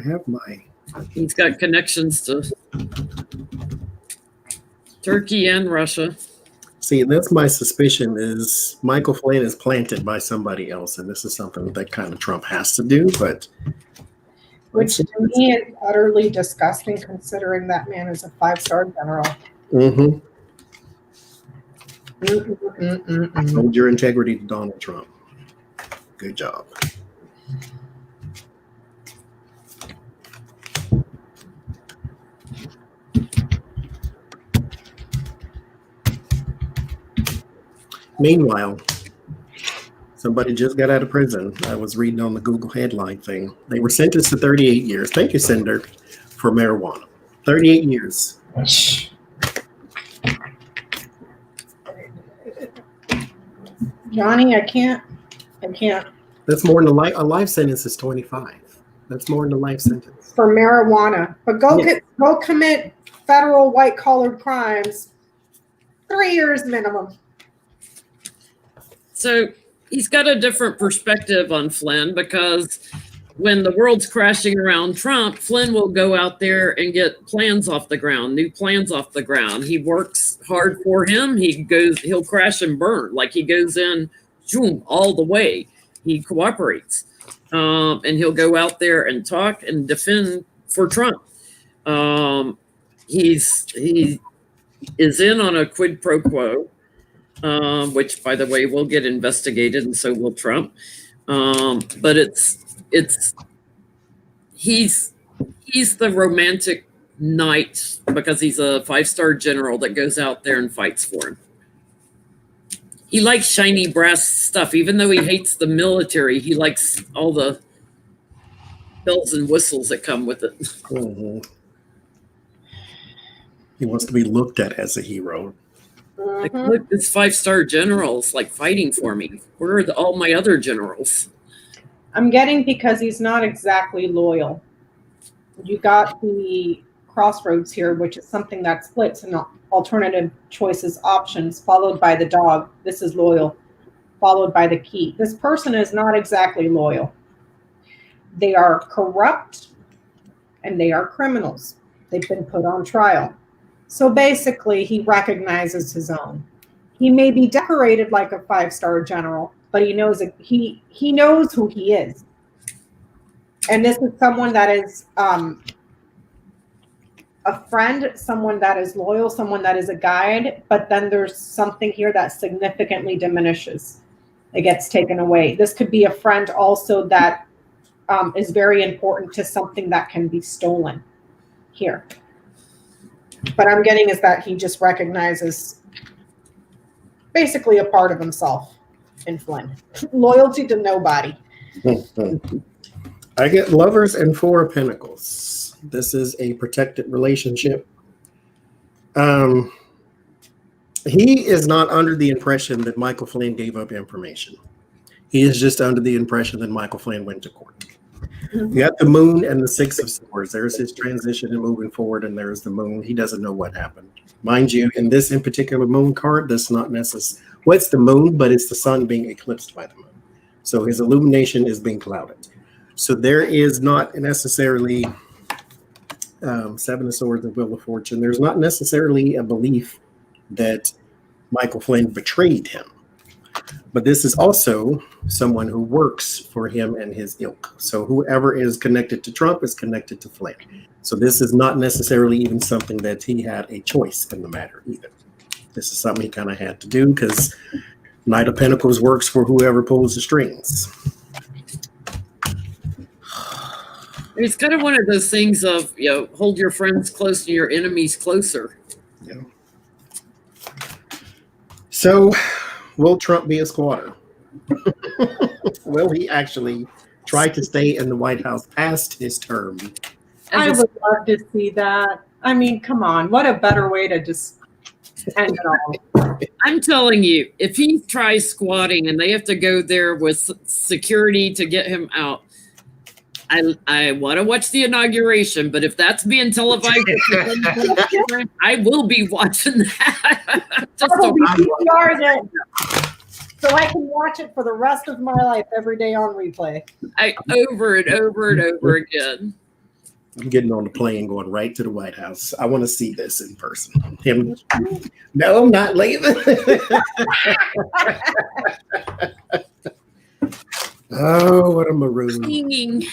have my... He's got connections to Turkey and Russia. See, that's my suspicion, is Michael Flynn is planted by somebody else, and this is something that kind of Trump has to do, but... Which to me is utterly disgusting, considering that man is a 5-star general. Mm-hmm. Hold your integrity to Donald Trump. Good job. Meanwhile, somebody just got out of prison. I was reading on the Google headline thing. They were sentenced to 38 years. Thank you, Senator, for marijuana. 38 years. Johnny, I can't. That's more than a life sentence is 25. That's more than a life sentence. For marijuana. But go commit federal white collared crimes. 3 years minimum. So he's got a different perspective on Flynn, because when the world's crashing around Trump, Flynn will go out there and get plans off the ground, new plans off the ground. He works hard for him. He'll crash and burn. Like, he goes in, zoom, all the way. He cooperates. And he'll go out there and talk and defend for Trump. He is in on a quid pro quo, which, by the way, will get investigated, and so will Trump. But he's the romantic knight, because he's a 5-star general that goes out there and fights for him. He likes shiny brass stuff, even though he hates the military. He likes all the bells and whistles that come with it. Mm-hmm. He wants to be looked at as a hero. Like, look, this 5-star general's like fighting for me. Where are all my other generals? I'm getting because he's not exactly loyal. You got the crossroads here, which is something that splits in alternative choices options, followed by the dog. This is loyal, followed by the key. This person is not exactly loyal. They are corrupt and they are criminals. They've been put on trial. So basically, he recognizes his own. He may be decorated like a 5-star general, but he knows who he is. And this is someone that is a friend, someone that is loyal, someone that is a guide, but then there's something here that significantly diminishes. It gets taken away. This could be a friend also that is very important to something that can be stolen here. But I'm getting is that he just recognizes basically a part of himself in Flynn. Loyalty to nobody. I get Lovers and 4 of Pentacles. This is a protected relationship. He is not under the impression that Michael Flynn gave up information. He is just under the impression that Michael Flynn went to court. You got the Moon and the 6 of Swords. There's his transition and moving forward, and there's the Moon. He doesn't know what happened. Mind you, in this in particular Moon card, that's not necessary. Well, it's the Moon, but it's the sun being eclipsed by the Moon. So his illumination is being clouded. So there is not necessarily 7 of Swords and Wheel of Fortune. There's not necessarily a belief that Michael Flynn betrayed him. But this is also someone who works for him and his ilk. So whoever is connected to Trump is connected to Flynn. So this is not necessarily even something that he had a choice in the matter either. This is something he kind of had to do because Knight of Pentacles works for whoever pulls the strings. It's kind of one of those things of, hold your friends close to your enemies closer. Yeah. So will Trump be a squatter? Will he actually try to stay in the White House past his term? I would love to see that. I mean, come on. What a better way to just end it all. I'm telling you, if he tries squatting and they have to go there with security to get him out, I want to watch the inauguration, but if that's being televised, I will be watching that. So I can watch it for the rest of my life every day on replay. Over and over and over again. I'm getting on the plane going right to the White House. I want to see this in person. Him, no, I'm not leaving. Oh, what a maroon. Singing.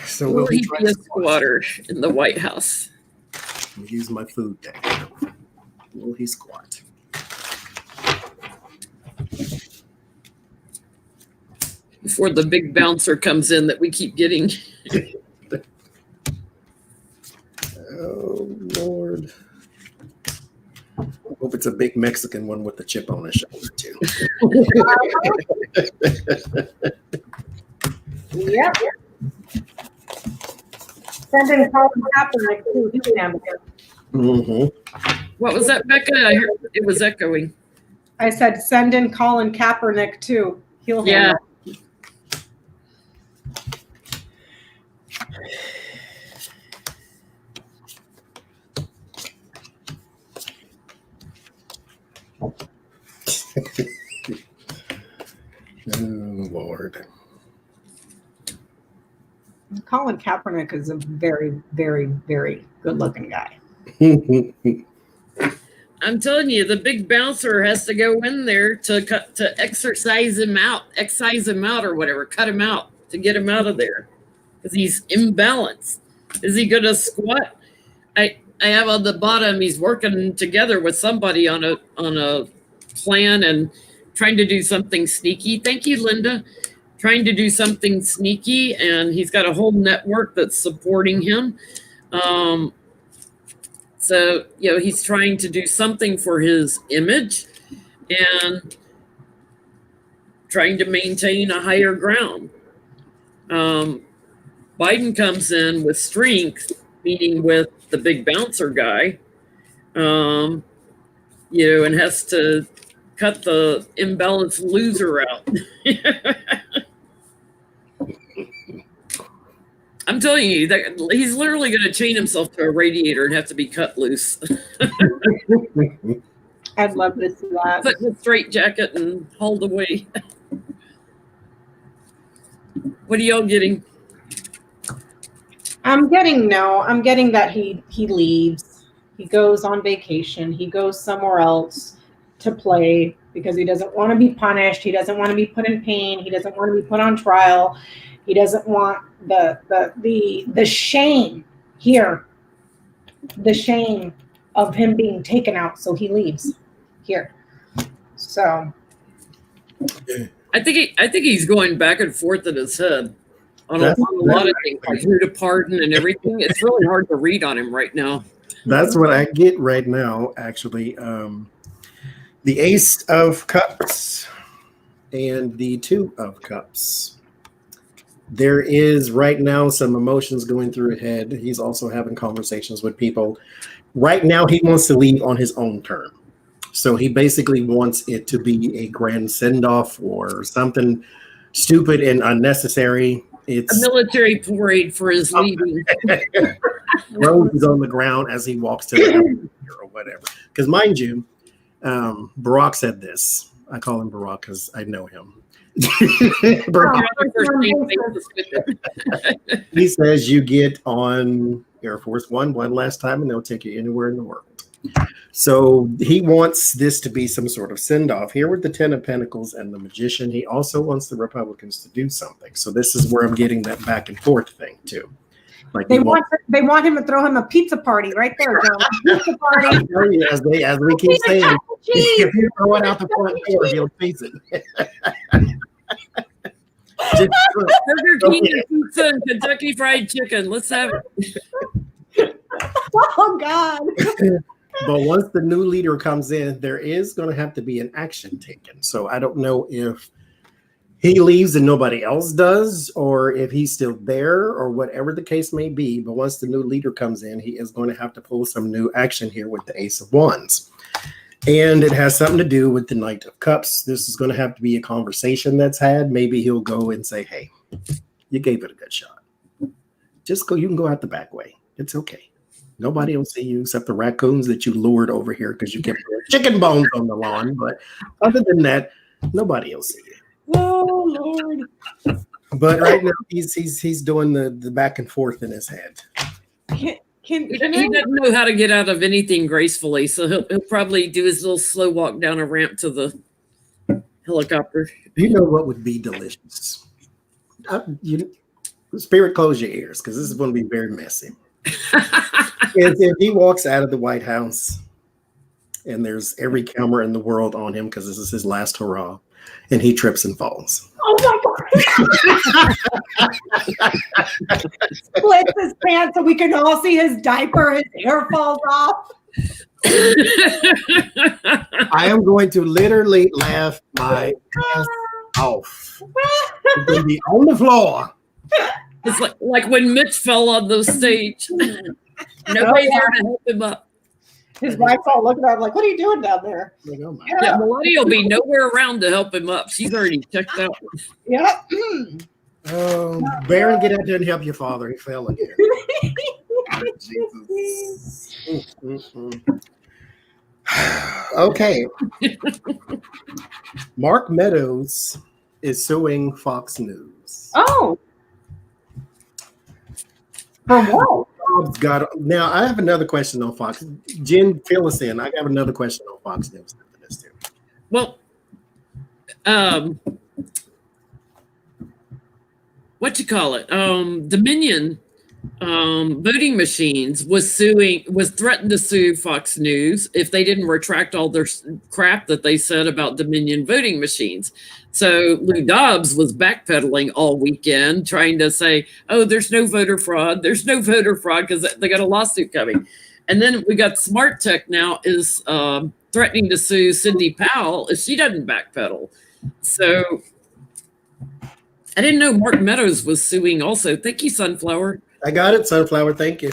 So will he be a squatter in the White House? I'll use my food deck. Will he squat? Before the big bouncer comes in that we keep getting. Oh, Lord. I hope it's a big Mexican one with the chip on his shoulder, too. Yep. Sending calls happen like Mm-hmm. What was that, Becca? I heard it was echoing. I said, send in Colin Kaepernick too. He'll handle it. Oh, Lord. Colin Kaepernick is a very, very, very good-looking guy. I'm telling you, the big bouncer has to go in there to excise him out, or whatever, cut him out to get him out of there because he's imbalanced. Is he going to squat? I have on the bottom. He's working together with somebody on a plan and trying to do something sneaky. Thank you, Linda. Trying to do something sneaky, and he's got a whole network that's supporting him. So, he's trying to do something for his image and trying to maintain a higher ground. Biden comes in with strength, meeting with the big bouncer guy, and has to cut the imbalanced loser out. I'm telling you, that he's literally going to chain himself to a radiator and have to be cut loose. I'd love to see that. Put in a straight jacket and hauled away. What are y'all getting? I'm getting that he leaves. He goes on vacation. He goes somewhere else to play because he doesn't want to be punished. He doesn't want to be put in pain. He doesn't want to be put on trial. He doesn't want the shame here, the shame of him being taken out. So he leaves here. So I think he's going back and forth in his head on a lot of things, like who to pardon and everything. It's really hard to read on him right now. That's what I get right now, actually. The Ace of Cups and the Two of Cups. There is right now some emotions going through his head. He's also having conversations with people. Right now, he wants to leave on his own term. So he basically wants it to be a grand send-off or something stupid and unnecessary. It's a military parade for his leaving. Roses on the ground as he walks to the or whatever. Because mind you, Barack said this. I call him Barack because I know him. He says you get on Air Force One last time and they'll take you anywhere in the world. So he wants this to be some sort of send-off. Here with the 10 of Pentacles and the Magician, he also wants the Republicans to do something. So this is where I'm getting that back and forth thing too. Like they want him to throw him a pizza party right there, John. Pizza party. As we keep saying, if you throw it out the front door, he'll face it. Burger King and pizza and Kentucky Fried Chicken. Let's have it. Oh God. But once the new leader comes in, there is going to have to be an action taken. So I don't know if he leaves and nobody else does, or if he's still there, or whatever the case may be. But once the new leader comes in, he is going to have to pull some new action here with the Ace of Wands. And it has something to do with the Knight of Cups. This is going to have to be a conversation that's had. Maybe he'll go and say, hey, you gave it a good shot. Just go. You can go out the back way. It's okay. Nobody will see you except the raccoons that you lured over here because you kept chicken bones on the lawn. But other than that, nobody will see you. Oh Lord! But right now he's doing the back and forth in his head. He doesn't know how to get out of anything gracefully, so he'll probably do his little slow walk down a ramp to the helicopter. You know what would be delicious? Spirit, close your ears because this is going to be very messy. If he walks out of the White House and there's every camera in the world on him because this is his last hurrah, and he trips and falls. Oh my God. Splits his pants so we can all see his diaper, his hair falls off. I am going to literally laugh my ass off. It's going to be on the floor. It's like when Mitch fell on the stage. Nobody there to help him up. His wife's all looking at him like, what are you doing down there? Like, oh my Yeah, Melania will be nowhere around to help him up. She's already checked out. Yep. Baron, get out there and help your father. He fell again. Jesus. Okay. Mark Meadows is suing Fox News. Oh. For what? Now, I have another question on Fox. Jen, fill us in. I have another question on Fox News after this too. Well, what you call it? Dominion voting machines was threatened to sue Fox News if they didn't retract all their crap that they said about Dominion voting machines. So Lou Dobbs was backpedaling all weekend, trying to say, "Oh, there's no voter fraud. There's no voter fraud," because they got a lawsuit coming. And then we got Smart Tech now is threatening to sue Cindy Powell if she doesn't backpedal. So I didn't know Mark Meadows was suing also. Thank you, Sunflower. I got it, Sunflower. Thank you.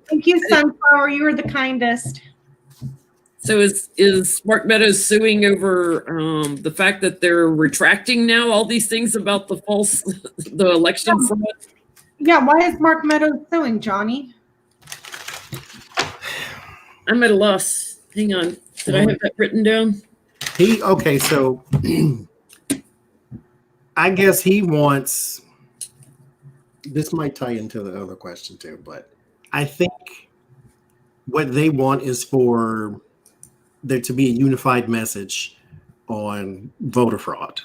Thank you, Sunflower. You were the kindest. So is Mark Meadows suing over the fact that they're retracting now all these things about the election fraud? Yeah, why is Mark Meadows suing, Johnny? I'm at a loss. Hang on. Did I have that written down? So I guess he wants, this might tie into the other question too, but I think what they want is for there to be a unified message on voter fraud.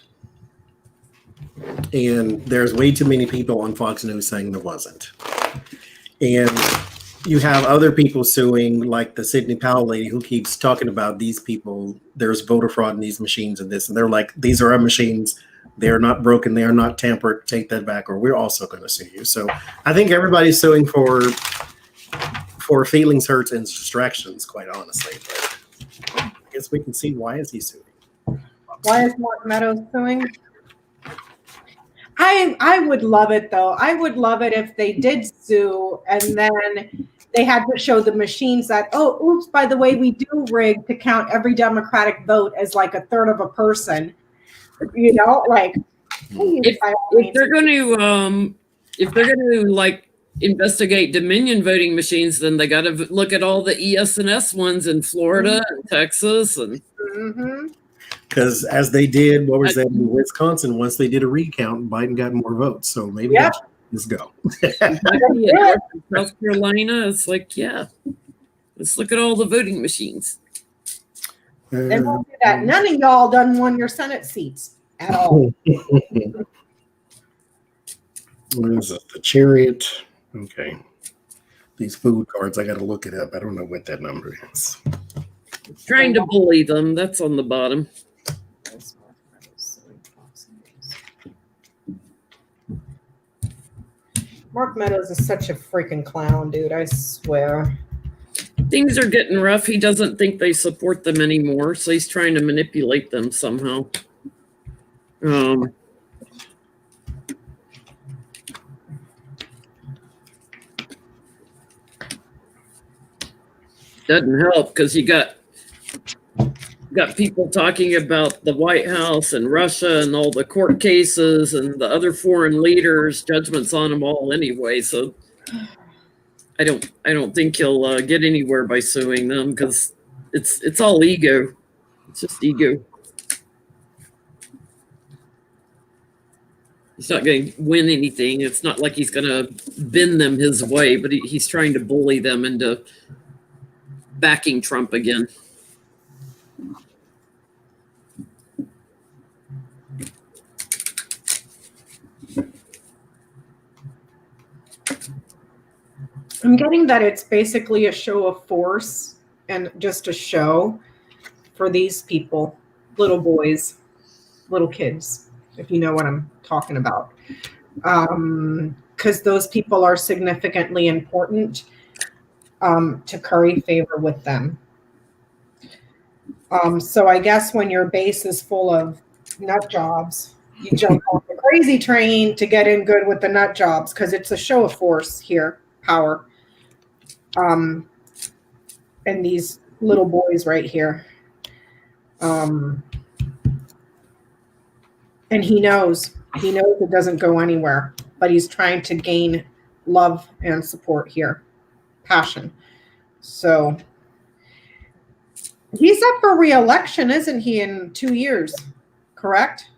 And there's way too many people on Fox News saying there wasn't. And you have other people suing, like the Sidney Powell lady who keeps talking about these people, there's voter fraud in these machines and this. And they're like, these are our machines. They're not broken. They are not tampered. Take that back, or we're also going to sue you. So I think everybody's suing for feelings, hurts, and distractions, quite honestly. But I guess we can see, why is he suing? Why is Mark Meadows suing? I would love it, though. I would love it if they did sue and then they had to show the machines that, oh, oops, by the way, we do rig to count every Democratic vote as like a third of a person. You know, like if they're going to like investigate Dominion voting machines, then they got to look at all the ES&S ones in Florida and Texas, and because as they did, what was that in Wisconsin? Once they did a recount, Biden got more votes. So maybe let's go. South Carolina, it's like, yeah, let's look at all the voting machines. They won't do that. None of y'all done won your Senate seats at all. What is it? The Chariot. Okay. These food cards, I got to look it up. I don't know what that number is. Trying to bully them. That's on the bottom. Mark Meadows is such a freaking clown, dude. I swear. Things are getting rough. He doesn't think they support them anymore, so he's trying to manipulate them somehow. Doesn't help because you got people talking about the White House and Russia and all the court cases and the other foreign leaders, judgments on them all anyway. So I don't think he'll get anywhere by suing them because it's all ego. It's just ego. He's not going to win anything. It's not like he's going to bend them his way, but he's trying to bully them into backing Trump again. I'm getting that it's basically a show of force and just a show for these people, little boys, little kids, if you know what I'm talking about. Because those people are significantly important to curry favor with them. So I guess when your base is full of nut jobs, you jump on the crazy train to get in good with the nut jobs because it's a show of force here, power. and these little boys right here. And he knows it doesn't go anywhere, but he's trying to gain love and support here, passion. So he's up for re-election, isn't he, in 2 years? Correct?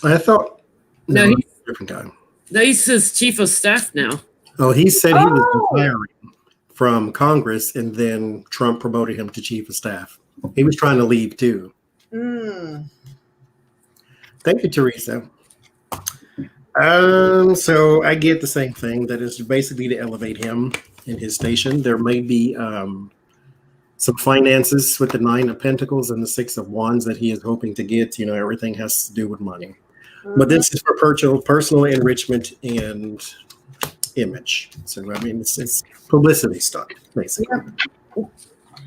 I thought No, no, different time. No, he's his chief of staff now. Oh, he said he was retiring from Congress, and then Trump promoted him to chief of staff. He was trying to leave too. Thank you, Teresa. So I get the same thing. That is basically to elevate him in his station. There may be some finances with the 9 of Pentacles and the 6 of Wands that he is hoping to get. You know, everything has to do with money. But this is for personal enrichment and image. So, I mean, it's publicity stuff, basically.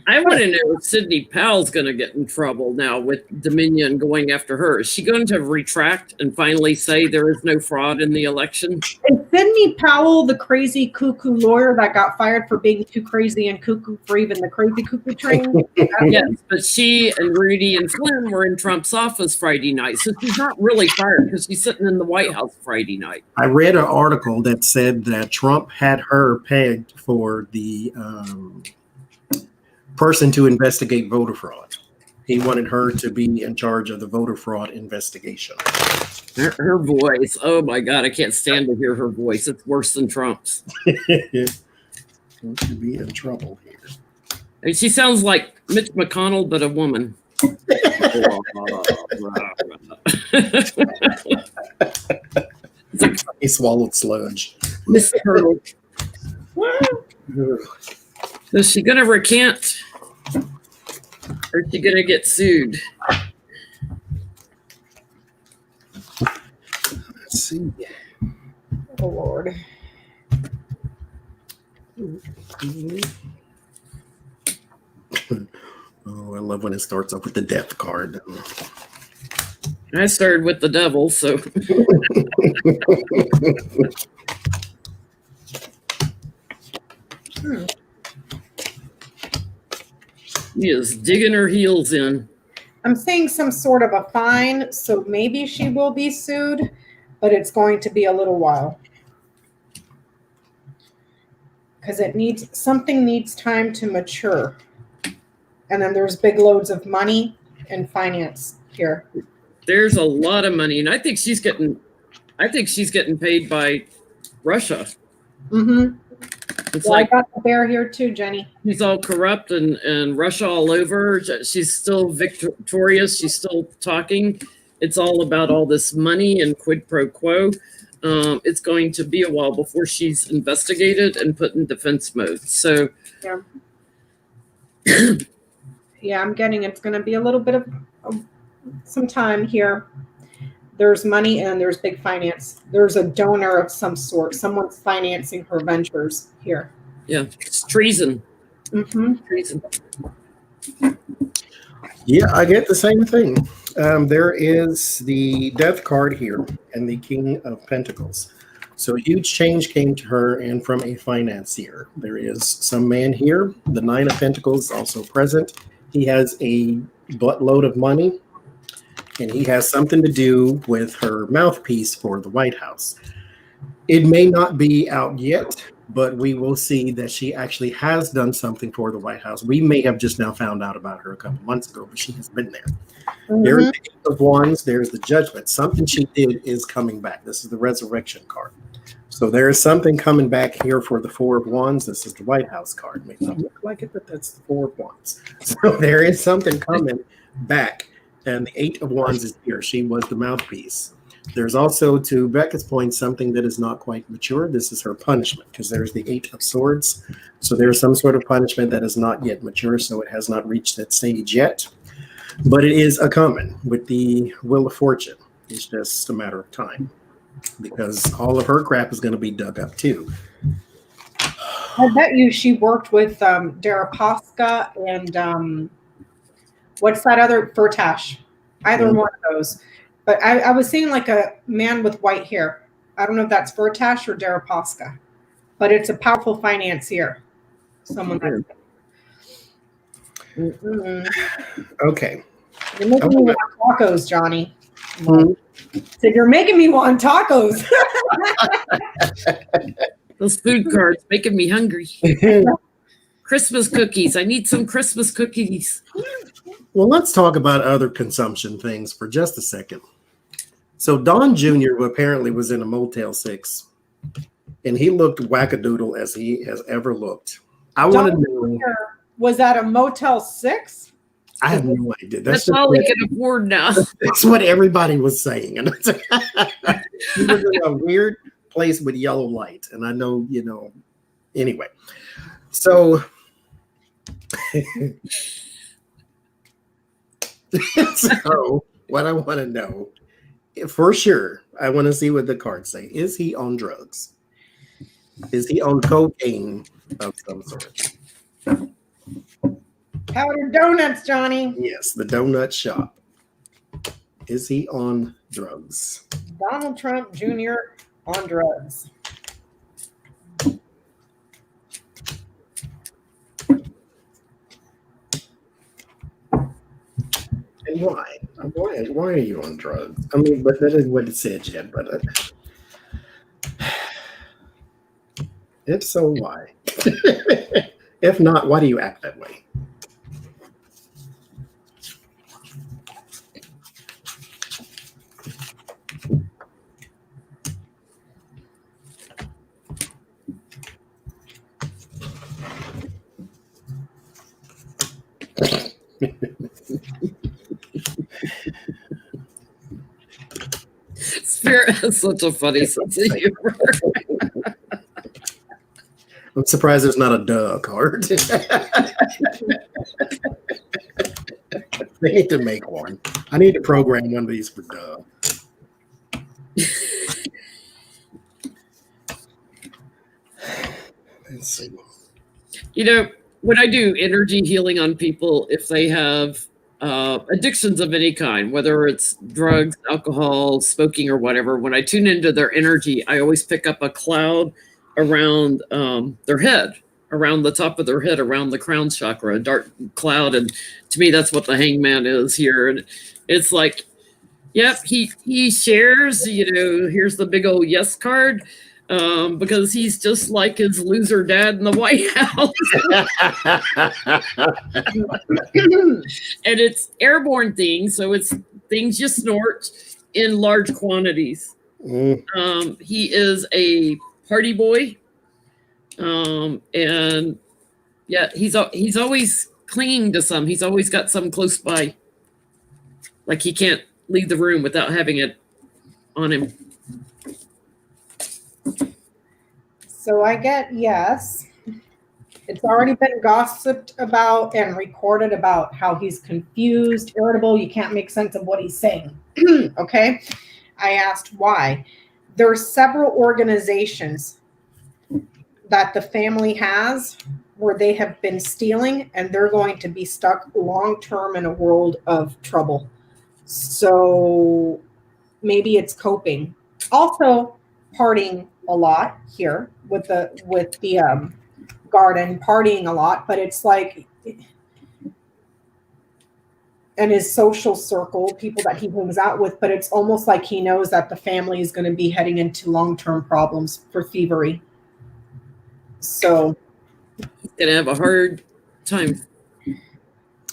I want to know if Sidney Powell's going to get in trouble now with Dominion going after her. Is she going to retract and finally say there is no fraud in the election? Is Sidney Powell the crazy cuckoo lawyer that got fired for being too crazy and cuckoo for even the crazy cuckoo train? Yes, but she and Rudy and Flynn were in Trump's office Friday night. So she's not really fired because she's sitting in the White House Friday night. I read an article that said that Trump had her pegged for the person to investigate voter fraud. He wanted her to be in charge of the voter fraud investigation. Her voice, oh my God, I can't stand to hear her voice. It's worse than Trump's. Going to be in trouble here. And she sounds like Mitch McConnell, but a woman. He swallowed sludge. Miss Turtle. Is she going to recant? Or is she going to get sued? Let's see. Oh, Lord. Oh, I love when it starts off with the death card. I started with the devil, so. She is digging her heels in. I'm seeing some sort of a fine, so maybe she will be sued, but it's going to be a little while. Because something needs time to mature. And then there's big loads of money and finance here. There's a lot of money, and I think she's getting paid by Russia. Mm-hmm. It's I got the bear here too, Jenny. She's all corrupt and Russia all over. She's still victorious. She's still talking. It's all about all this money and quid pro quo. It's going to be a while before she's investigated and put in defense mode. So, yeah, I'm getting it's going to be a little bit of some time here. There's money and there's big finance. There's a donor of some sort. Someone's financing her ventures here. Yeah, it's treason. Mm-hmm. Treason. Yeah, I get the same thing. There is the death card here and the King of Pentacles. So a huge change came to her and from a financier. There is some man here. The 9 of Pentacles also present. He has a buttload of money. And he has something to do with her mouthpiece for the White House. It may not be out yet, but we will see that she actually has done something for the White House. We may have just now found out about her a couple months ago, but she has been there. Mm-hmm. There's the 8 of Wands. There's the Judgment. Something she did is coming back. This is the Resurrection card. So there is something coming back here for the 4 of Wands. This is the White House card. It may not look like it, but that's the 4 of Wands. So there is something coming back. And the 8 of Wands is here. She was the mouthpiece. There's also, to Becca's point, something that is not quite mature. This is her punishment, because there's the 8 of Swords. So there's some sort of punishment that is not yet mature, so it has not reached that stage yet. But it is a coming with the Wheel of Fortune. It's just a matter of time, because all of her crap is going to be dug up too. I bet you she worked with Deripaska and what's that other Furtash? Either one of those. But I was seeing like a man with white hair. I don't know if that's Furtash or Deripaska, but it's a powerful financier. Someone that. Mm-mm. Okay. You're making me want tacos, Johnny. So you're making me want tacos. Those food cards making me hungry. Christmas cookies. I need some Christmas cookies. Well, let's talk about other consumption things for just a second. So Don Jr. apparently was in a Motel 6, and he looked wackadoodle as he has ever looked. I want to know. Was that a Motel 6? I have no idea. That's all he can afford now. That's what everybody was saying. And he was in a weird place with yellow light. And I know, anyway. So, so what I want to know, for sure, I want to see what the cards say. Is he on drugs? Is he on cocaine of some sort? Powdered donuts, Johnny. Yes, the donut shop. Is he on drugs? Donald Trump Jr. on drugs. And why? Why are you on drugs? I mean, but that is what it said, Jed. But if so, why? If not, why do you act that way? Spirit has such a funny sense of humor. I'm surprised there's not a duh card. They need to make one. I need to program one of these for duh. Let's see. When I do energy healing on people, if they have addictions of any kind, whether it's drugs, alcohol, smoking, or whatever, when I tune into their energy, I always pick up a cloud around their head, around the top of their head, around the crown chakra, a dark cloud. And to me, that's what the hangman is here. And it's like, yep, he shares, here's the big old yes card. Because he's just like his loser dad in the White House. And it's airborne things, so it's things you snort in large quantities. He is a party boy. And yeah, he's always clinging to some. He's always got some close by. Like he can't leave the room without having it on him. So I get yes. It's already been gossiped about and recorded about how he's confused, irritable. You can't make sense of what he's saying. Okay. I asked why. There are several organizations that the family has where they have been stealing and they're going to be stuck long-term in a world of trouble. So maybe it's coping. Also partying a lot here with the garden, partying a lot, but it's like, and his social circle, people that he hangs out with, but it's almost like he knows that the family is going to be heading into long-term problems for thievery. So he's going to have a hard time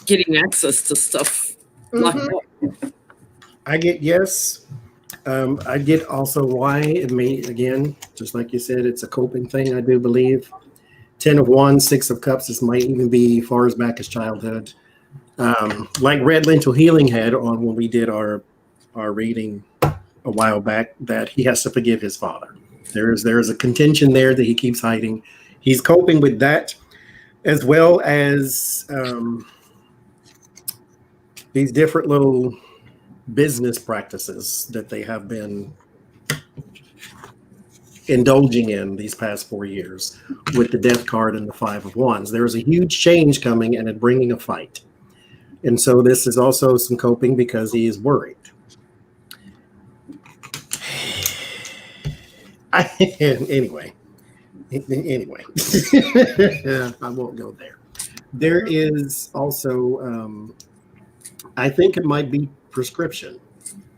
getting access to stuff. I get yes. I get also why. It may, again, just like you said, it's a coping thing, I do believe. 10 of Wands, 6 of Cups, this might even be far as back as childhood. Like Red Lentil Healing had on when we did our reading a while back, that he has to forgive his father. There is a contention there that he keeps hiding. He's coping with that, as well as these different little business practices that they have been indulging in these past 4 years with the Death card and the 5 of Wands. There is a huge change coming and it bringing a fight. And so this is also some coping because he is worried. Anyway, I won't go there. There is also, I think it might be prescription.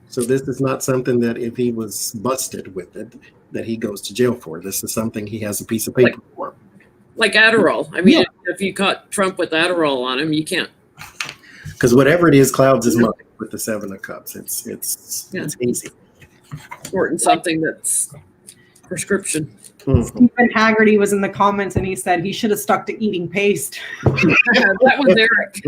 So this is not something that if he was busted with it, that he goes to jail for. This is something he has a piece of paper for. Like Adderall. I mean, if you caught Trump with Adderall on him, you can't. Because whatever it is clouds his mind with the 7 of Cups. It's easy. Important something that's prescription. Stephen Haggerty was in the comments and he said he should have stuck to eating paste. That was Eric.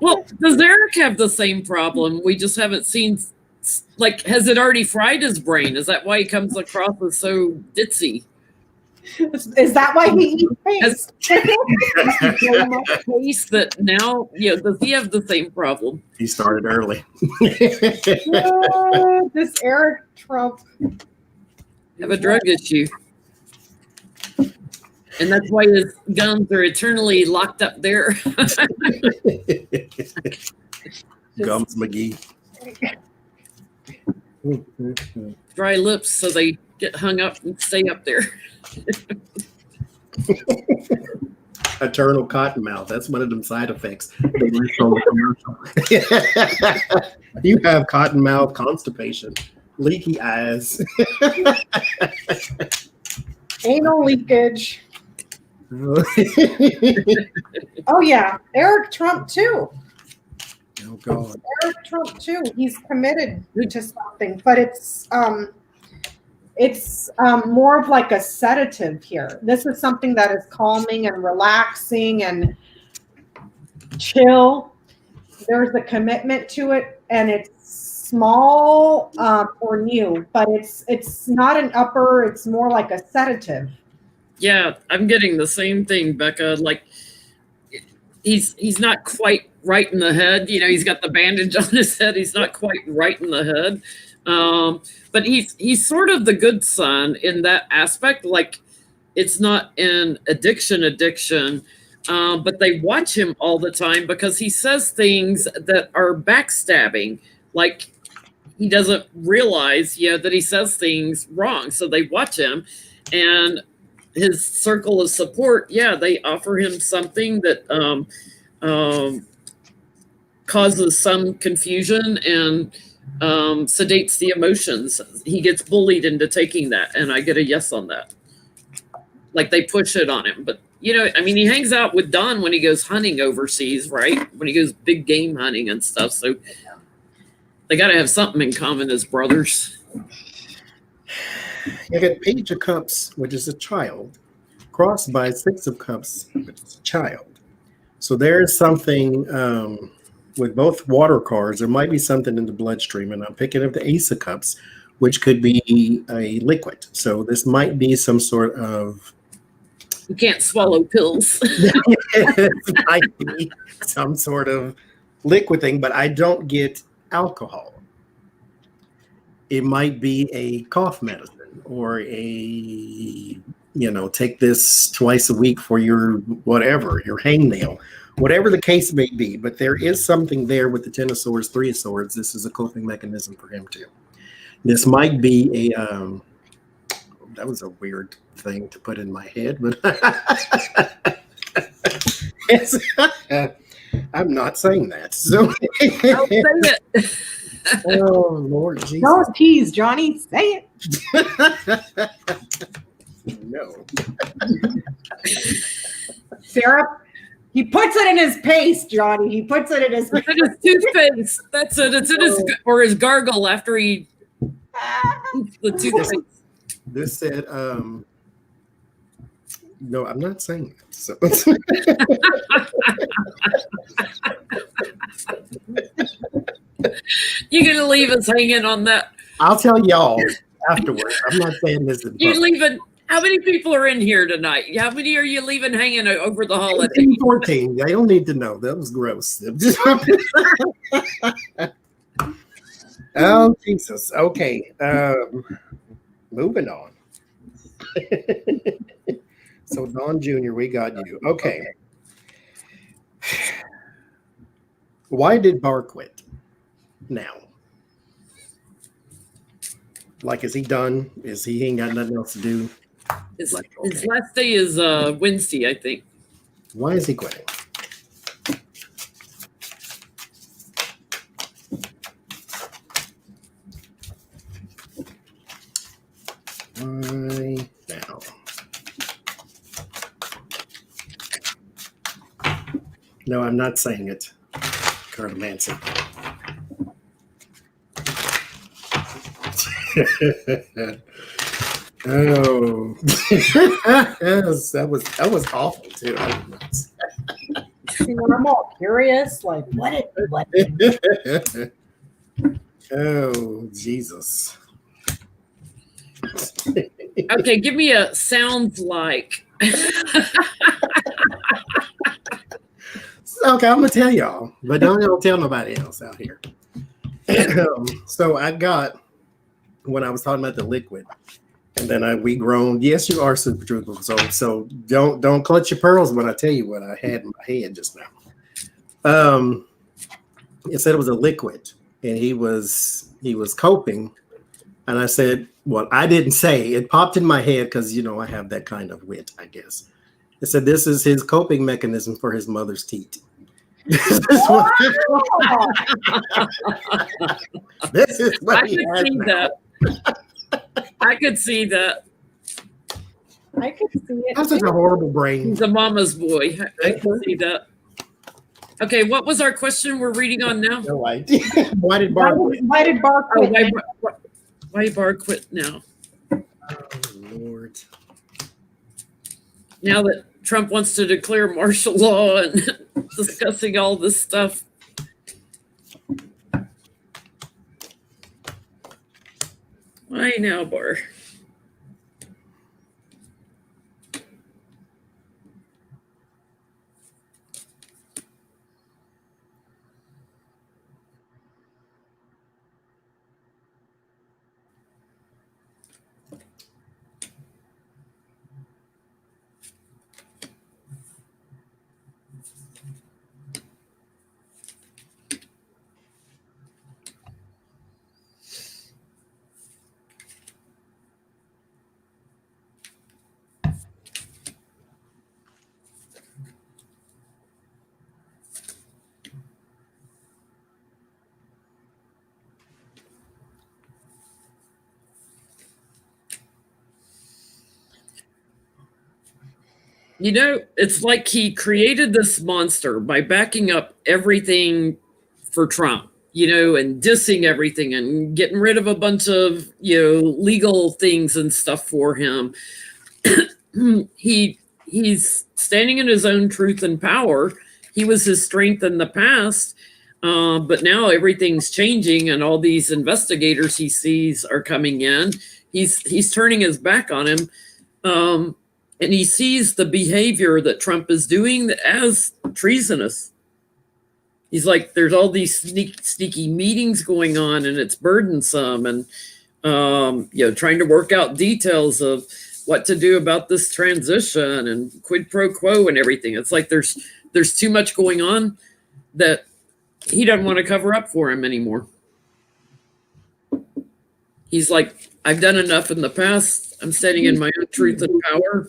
Well, does Eric have the same problem? We just haven't seen, like, has it already fried his brain? Is that why he comes across as so ditzy? Is that why he eats paste? So much paste that now, does he have the same problem? He started early. This Eric Trump Have a drug issue. And that's why his guns are eternally locked up there. Gums McGee. Dry lips, so they get hung up and stay up there. Eternal cotton mouth. That's one of them side effects. They list on the commercial. You have cotton mouth, constipation, leaky eyes, anal leakage. Oh yeah, Eric Trump too. Oh God. Eric Trump too. He's committed to something, but it's more of like a sedative here. This is something that is calming and relaxing and chill. There's a commitment to it, and it's small or new, but it's not an upper. It's more like a sedative. Yeah, I'm getting the same thing, Becca. Like, he's not quite right in the head. He's got the bandage on his head. He's not quite right in the head. But he's sort of the good son in that aspect. Like, it's not an addiction, but they watch him all the time because he says things that are backstabbing. Like, he doesn't realize, that he says things wrong. So they watch him, and his circle of support, they offer him something that causes some confusion and sedates the emotions. He gets bullied into taking that, and I get a yes on that. Like, they push it on him. But, he hangs out with Don when he goes hunting overseas, right? When he goes big game hunting and stuff. So they got to have something in common as brothers. You got Page of Cups, which is a child, crossed by 6 of Cups, which is a child. So there's something with both water cards. There might be something in the bloodstream, and I'm picking up the Ace of Cups, which could be a liquid. So this might be some sort of... You can't swallow pills. It might be some sort of liquid thing, but I don't get alcohol. It might be a cough medicine or take this twice a week for your whatever, your hangnail, whatever the case may be. But there is something there with the 10 of Swords, 3 of Swords. This is a coping mechanism for him too. This might be a, that was a weird thing to put in my head, but I'm not saying that. So I'll say it. Oh, Lord Jesus. No tease, Johnny. Say it. No. Syrup. He puts it in his paste, Johnny. He puts it in his It's in his toothpaste. That's it. It's in his, or his gargle after he eats the toothpaste. This said, no, I'm not saying that. So. You're going to leave us hanging on that. I'll tell y'all afterwards. I'm not saying this. You're leaving. How many people are in here tonight? How many are you leaving hanging over the holiday? 14. They don't need to know. That was gross. Oh, Jesus. Okay. Moving on. So, Don Jr., we got you. Okay. Why did Barr quit now? Like, is he done? Is he ain't got nothing else to do? His Okay. last day is Wednesday, I think. Why is he quitting? Why now? No, I'm not saying it. Carter Manson. Oh, yes, that was awful too. I'm all curious, like what? Oh, Jesus. Okay, give me a sounds like. Okay, I'm gonna tell y'all, but don't tell nobody else out here. So I got, when I was talking about the liquid, and then we groaned. Yes, you are super truthful. So don't clutch your pearls when I tell you what I had in my head just now. It said it was a liquid, and he was coping, and I said, well, I didn't say it. Popped in my head because I have that kind of wit, I guess. It said this is his coping mechanism for his mother's teat. This is what I could see that. I could see that. I could see it. That's such a horrible brain. He's a mama's boy. I can see that. Okay, what was our question we're reading on now? No idea. Why did Barr quit? Why did Barr quit? Why Barr quit now? Oh, Lord. Now that Trump wants to declare martial law and discussing all this stuff. Why now, Barr? It's like he created this monster by backing up everything for Trump, and dissing everything and getting rid of a bunch of, legal things and stuff for him. He's standing in his own truth and power. He was his strength in the past, but now everything's changing, and all these investigators he sees are coming in. He's turning his back on him. And he sees the behavior that Trump is doing as treasonous. He's like, there's all these sneaky meetings going on, and it's burdensome, and trying to work out details of what to do about this transition and quid pro quo and everything. It's like there's too much going on that he doesn't want to cover up for him anymore. He's like, I've done enough in the past. I'm standing in my own truth and power.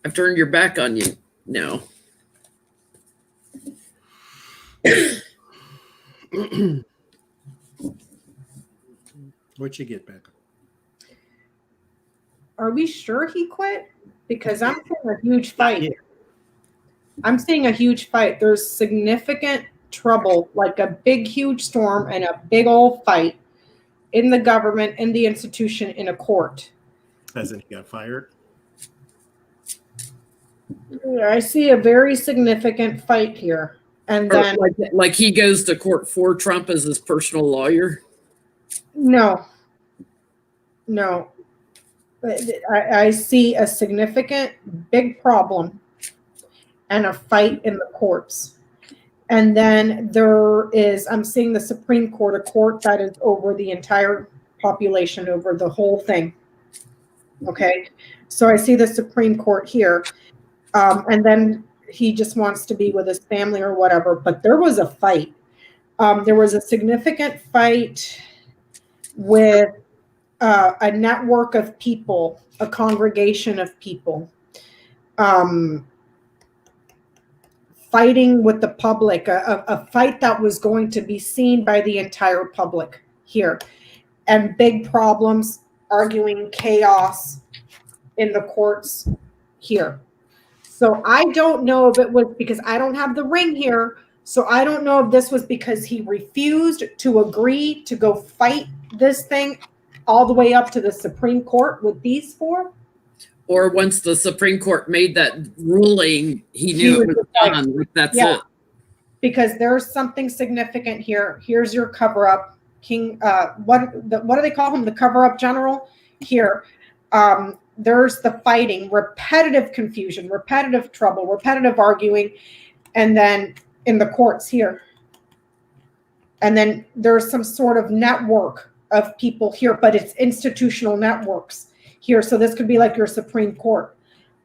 I've turned your back on you now. What'd you get back? Are we sure he quit? Because I'm seeing a huge fight. Yeah. I'm seeing a huge fight. There's significant trouble, like a big, huge storm and a big old fight in the government, in the institution, in a court. As in he got fired? I see a very significant fight here. And then like he goes to court for Trump as his personal lawyer? No. I see a significant big problem and a fight in the courts. And then I'm seeing the Supreme Court, a court that is over the entire population, over the whole thing. Okay. So I see the Supreme Court here. And then he just wants to be with his family or whatever. But there was a fight. There was a significant fight with a network of people, a congregation of people, fighting with the public, a fight that was going to be seen by the entire public here, and big problems, arguing, chaos in the courts here. So I don't know if it was because I don't have the ring here. So I don't know if this was because he refused to agree to go fight this thing all the way up to the Supreme Court with these four. Or once the Supreme Court made that ruling, he knew it was done. Like, that's it. Because there's something significant here. Here's your cover-up, King. What do they call him? The cover-up general. Here, there's the fighting, repetitive confusion, repetitive trouble, repetitive arguing, and then in the courts here. And then there's some sort of network of people here, but it's institutional networks here. So this could be like your Supreme Court.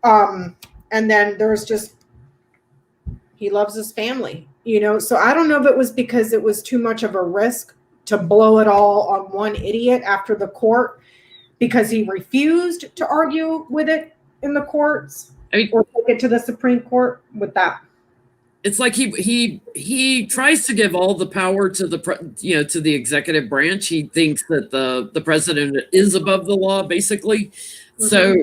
And then there's just, he loves his family, you know? So I don't know if it was because it was too much of a risk to blow it all on one idiot after the court, because he refused to argue with it in the courts, or take it to the Supreme Court with that. It's like he tries to give all the power to to the executive branch. He thinks that the president is above the law, basically. Mm-hmm. So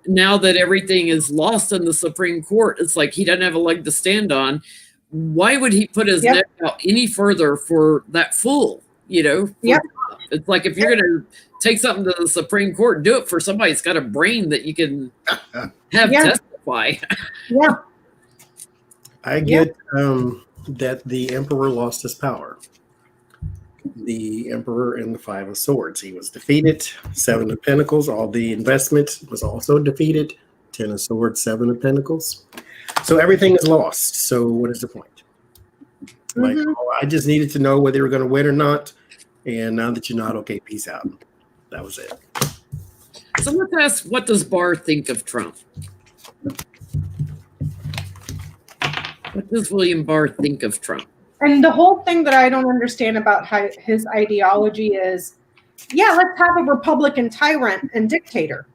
now that everything is lost in the Supreme Court, it's like he doesn't have a leg to stand on. Why would he put his neck out any further for that fool? You know? It's like, if you're going to take something to the Supreme Court, do it for somebody that's got a brain that you can have testify. I get that the emperor lost his power. The emperor and the Five of Swords. He was defeated. Seven of Pentacles. All the investment was also defeated. 10 of Swords, 7 of Pentacles. So everything is lost. So what is the point? Like, I just needed to know whether you were going to win or not. And now that you're not, okay, peace out. That was it. So let's ask, what does Barr think of Trump? What does William Barr think of Trump? And the whole thing that I don't understand about his ideology is, let's have a Republican tyrant and dictator.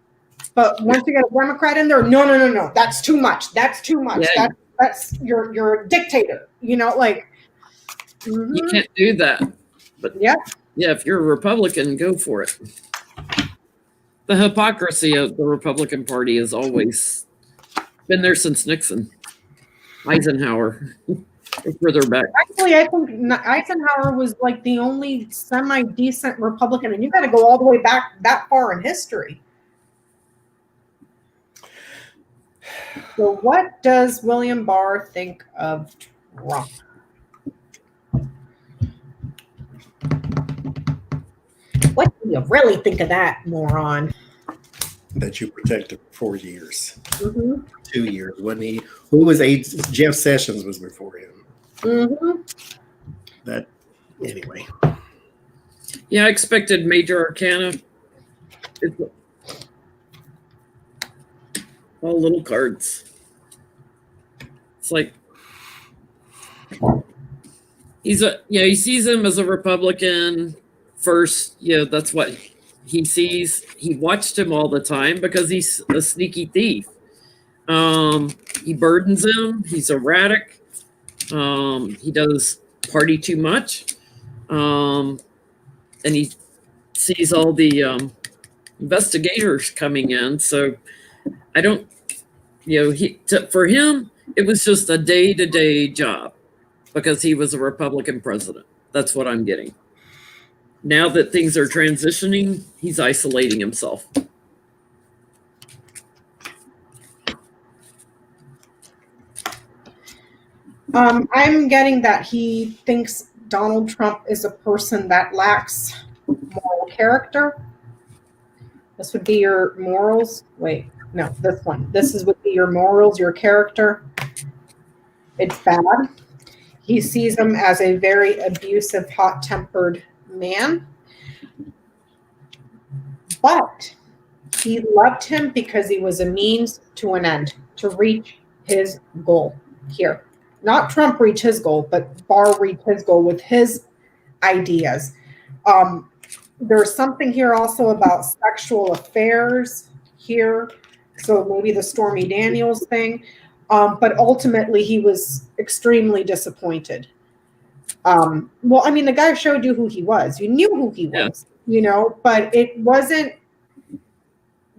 But once you get a Democrat in there, no, that's too much. That's too much. Yeah. That's you're a dictator. You know, like you can't do that. But if you're a Republican, go for it. The hypocrisy of the Republican Party has always been there since Nixon. Eisenhower, further back. Actually, I think Eisenhower was like the only semi-decent Republican, and you got to go all the way back that far in history. So what does William Barr think of Trump? What do you really think of that, moron? That you protected for 4 years. 2 years, wasn't he? Who was Jeff Sessions was before him. That, anyway. Yeah, I expected Major Arcana. It's all little cards. It's like, he sees him as a Republican first. That's what he sees. He watched him all the time because he's a sneaky thief. He burdens him. He's erratic. He does party too much. And he sees all the investigators coming in. So I don't, for him, it was just a day-to-day job because he was a Republican president. That's what I'm getting. Now that things are transitioning, he's isolating himself. I'm getting that he thinks Donald Trump is a person that lacks moral character. This would be your morals. Wait, no, this one. Would be your morals, your character. It's bad. He sees him as a very abusive, hot-tempered man. But he loved him because he was a means to an end, to reach his goal here. Not Trump reach his goal, but Barr reach his goal with his ideas. There's something here also about sexual affairs here. So maybe the Stormy Daniels thing. But ultimately, he was extremely disappointed. Well, I mean, the guy showed you who he was. You knew who he was, but it wasn't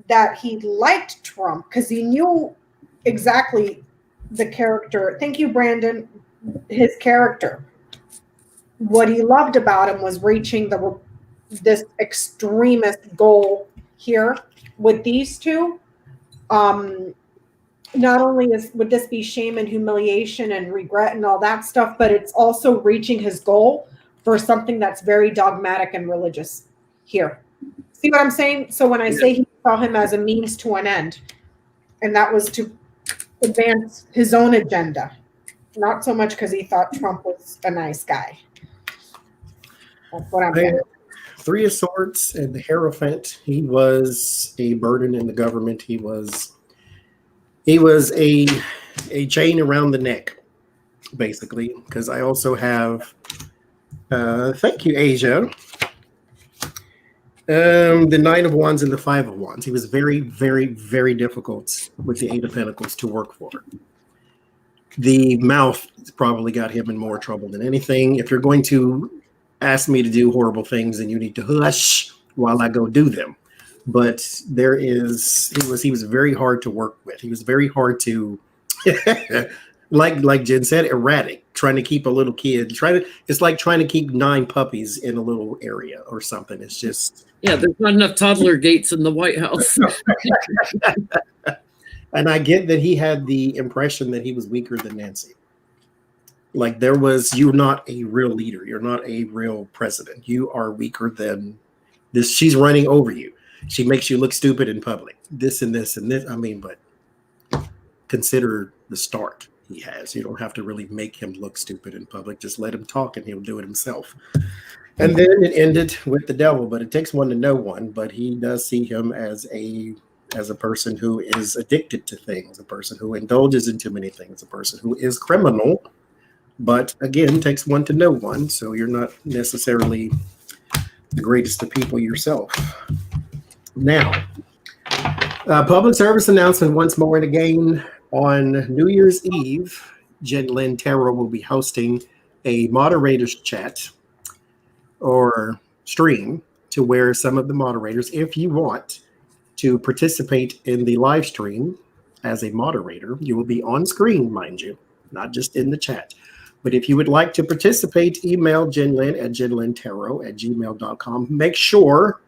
that he liked Trump because he knew exactly the character. Thank you, Brandon. His character. What he loved about him was reaching this extremist goal here with these two. Not only would this be shame and humiliation and regret and all that stuff, but it's also reaching his goal for something that's very dogmatic and religious here. See what I'm saying? So when I say he saw him as a means to an end, and that was to advance his own agenda, not so much because he thought Trump was a nice guy. That's what I'm saying. Three of Swords and the Hierophant. He was a burden in the government. He was a chain around the neck, basically. Because I also have, thank you, Asia. The Nine of Wands and the Five of Wands. He was very, very, very difficult with the Eight of Pentacles to work for. The mouth probably got him in more trouble than anything. If you're going to ask me to do horrible things, then you need to hush while I go do them. But he was very hard to work with. He was very hard to, like Jen said, erratic, trying to keep a little kid. It's like trying to keep 9 puppies in a little area or something. It's just. Yeah, there's not enough toddler gates in the White House. And I get that he had the impression that he was weaker than Nancy. Like you're not a real leader. You're not a real president. You are weaker than this. She's running over you. She makes you look stupid in public. This and this and this. I mean, but consider the start he has. You don't have to really make him look stupid in public. Just let him talk and he'll do it himself. And then it ended with the devil, but it takes one to know one. But he does see him as a person who is addicted to things, a person who indulges in too many things, a person who is criminal. But again, takes one to know one. So you're not necessarily the greatest of people yourself. Now, public service announcement once more and again. On New Year's Eve, Jen Lynn Tarot will be hosting a moderator's chat or stream to where some of the moderators, if you want to participate in the live stream as a moderator, you will be on screen, mind you, not just in the chat. But if you would like to participate, email Jenlyn at jenlyntarot@gmail.com. Make sure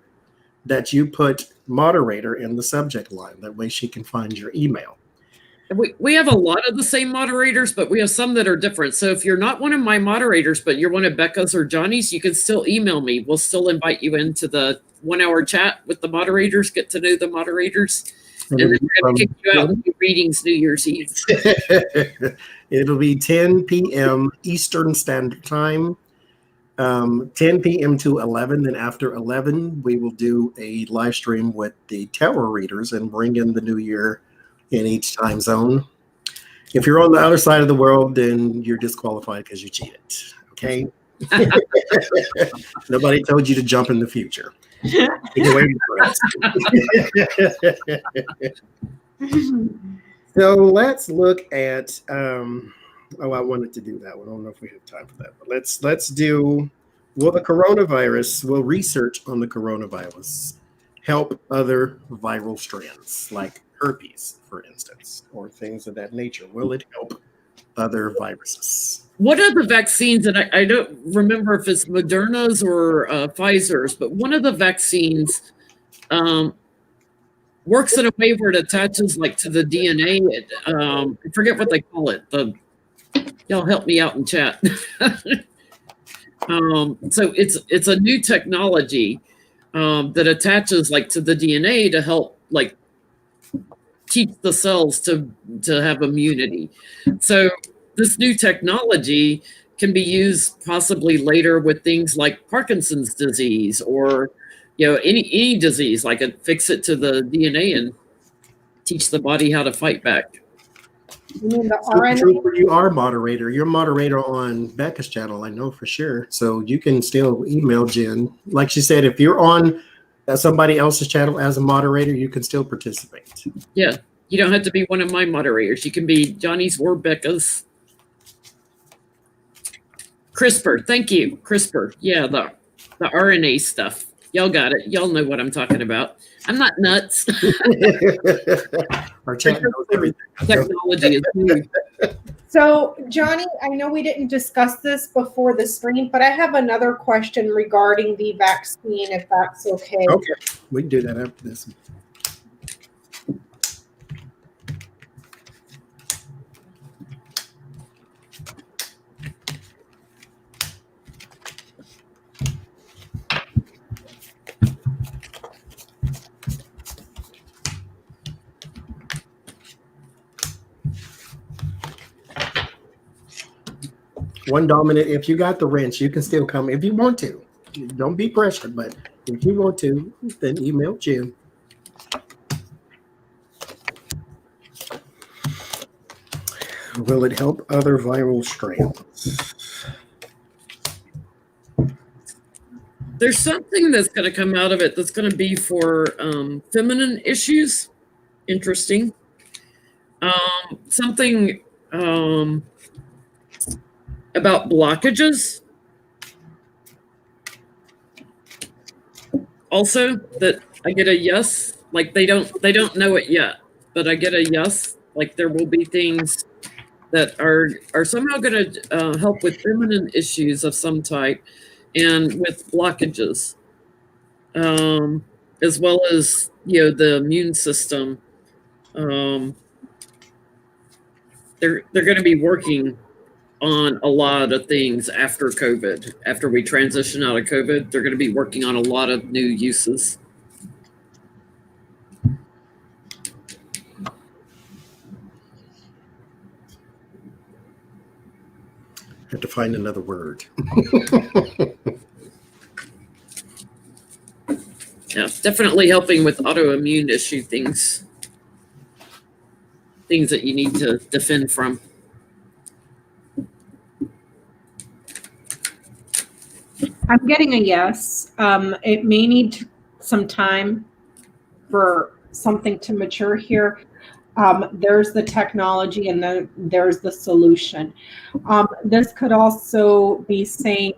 that you put moderator in the subject line. That way she can find your email. We have a lot of the same moderators, but we have some that are different. So if you're not one of my moderators, but you're one of Becca's or Johnny's, you can still email me. We'll still invite you into the 1-hour chat with the moderators, get to know the moderators. And then we're going to kick you out and do readings New Year's Eve. It'll be 10 p.m. Eastern Standard Time, 10 p.m. to 11. Then after 11, we will do a live stream with the tarot readers and bring in the new year in each time zone. If you're on the other side of the world, then you're disqualified because you cheated. Okay? Nobody told you to jump in the future. So let's look at I wanted to do that one. I don't know if we have time for that, but let's do will research on the coronavirus help other viral strands like herpes, for instance, or things of that nature? Will it help other viruses? What are the vaccines? And I don't remember if it's Moderna's or Pfizer's, but one of the vaccines works in a way where it attaches like to the DNA. I forget what they call it. Y'all help me out in chat. So it's a new technology that attaches like to the DNA to help like teach the cells to have immunity. So this new technology can be used possibly later with things like Parkinson's disease or any disease, like fix it to the DNA and teach the body how to fight back. You mean the Super RNA? Trooper, you are moderator. You're moderator on Becca's channel, I know for sure. So you can still email Jen. Like she said, if you're on somebody else's channel as a moderator, you can still participate. Yeah, you don't have to be one of my moderators. You can be Johnny's or Becca's. CRISPR, thank you. CRISPR, yeah, the RNA stuff. Y'all got it. Y'all know what I'm talking about. I'm not nuts. Our chat knows everything. Technology is new. So, Johnny, I know we didn't discuss this before the stream, but I have another question regarding the vaccine, if that's okay. Okay, we can do that after this. One dominant, if you got the wrench, you can still come if you want to. Don't be pressured, but if you want to, then email Jim. Will it help other viral strains? There's something that's going to come out of it that's going to be for feminine issues. Interesting. Something about blockages. Also, that I get a yes. Like they don't know it yet, but I get a yes. Like there will be things that are somehow going to help with feminine issues of some type, and with blockages, as well as the immune system. They're going to be working on a lot of things after COVID. After we transition out of COVID, they're going to be working on a lot of new uses. Have to find another word. Yeah, definitely helping with autoimmune issue things that you need to defend from. I'm getting a yes. It may need some time for something to mature here. There's the technology and then there's the solution. This could also be saying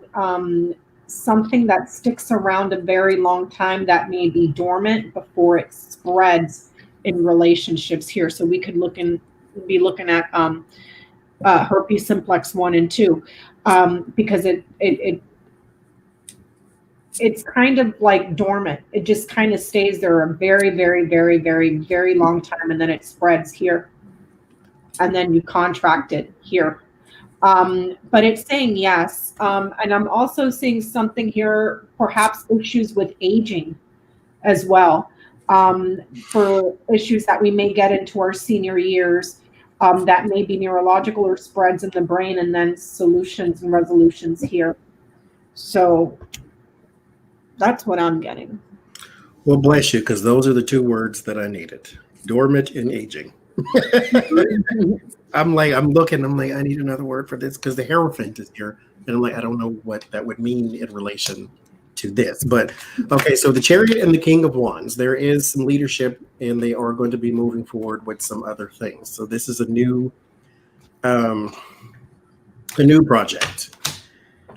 something that sticks around a very long time that may be dormant before it spreads in relationships here. So we could be looking at herpes simplex 1 and 2 because it's kind of like dormant. It just kind of stays there a very, very, very, very, very long time, and then it spreads here, and then you contract it here. But it's saying yes, and I'm also seeing something here, perhaps issues with aging as well, for issues that we may get into our senior years, that may be neurological or spreads in the brain, and then solutions and resolutions here. So that's what I'm getting. Well, bless you, because those are the two words that I needed: dormant and aging. I'm looking, I need another word for this because the Hierophant is here. And I'm like, I don't know what that would mean in relation to this. But okay, so the Chariot and the King of Wands, there is some leadership and they are going to be moving forward with some other things. So this is a new project.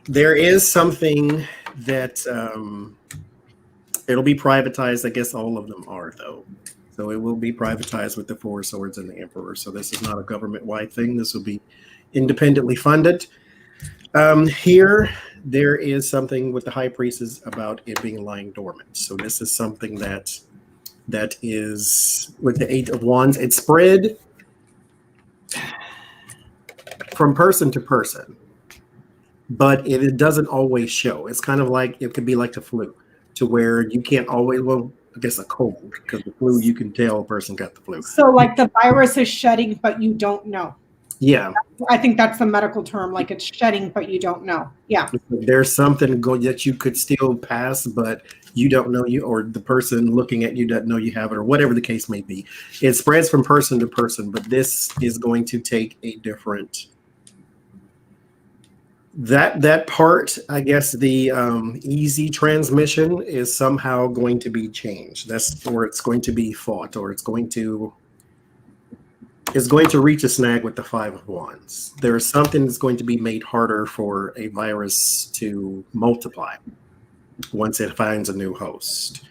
There is something that it'll be privatized. I guess all of them are, though. So it will be privatized with the Four Swords and the Emperor. So this is not a government-wide thing. This will be independently funded. Here, there is something with the High Priestess about it being lying dormant. So this is something that is with the Eight of Wands. It's spread from person to person, but it doesn't always show. It's kind of like, it could be like the flu, to where you can't always, well, I guess a cold, because the flu, you can tell a person got the flu. So like the virus is shedding, but you don't know. Yeah. I think that's the medical term, like it's shedding, but you don't know. Yeah. There's something that you could still pass, but you don't know or the person looking at you doesn't know you have it, or whatever the case may be. It spreads from person to person, but this is going to take a different. That part, I guess, the easy transmission is somehow going to be changed. Or it's going to be fought, or it's going to reach a snag with the 5 of Wands. There is something that's going to be made harder for a virus to multiply once it finds a new host.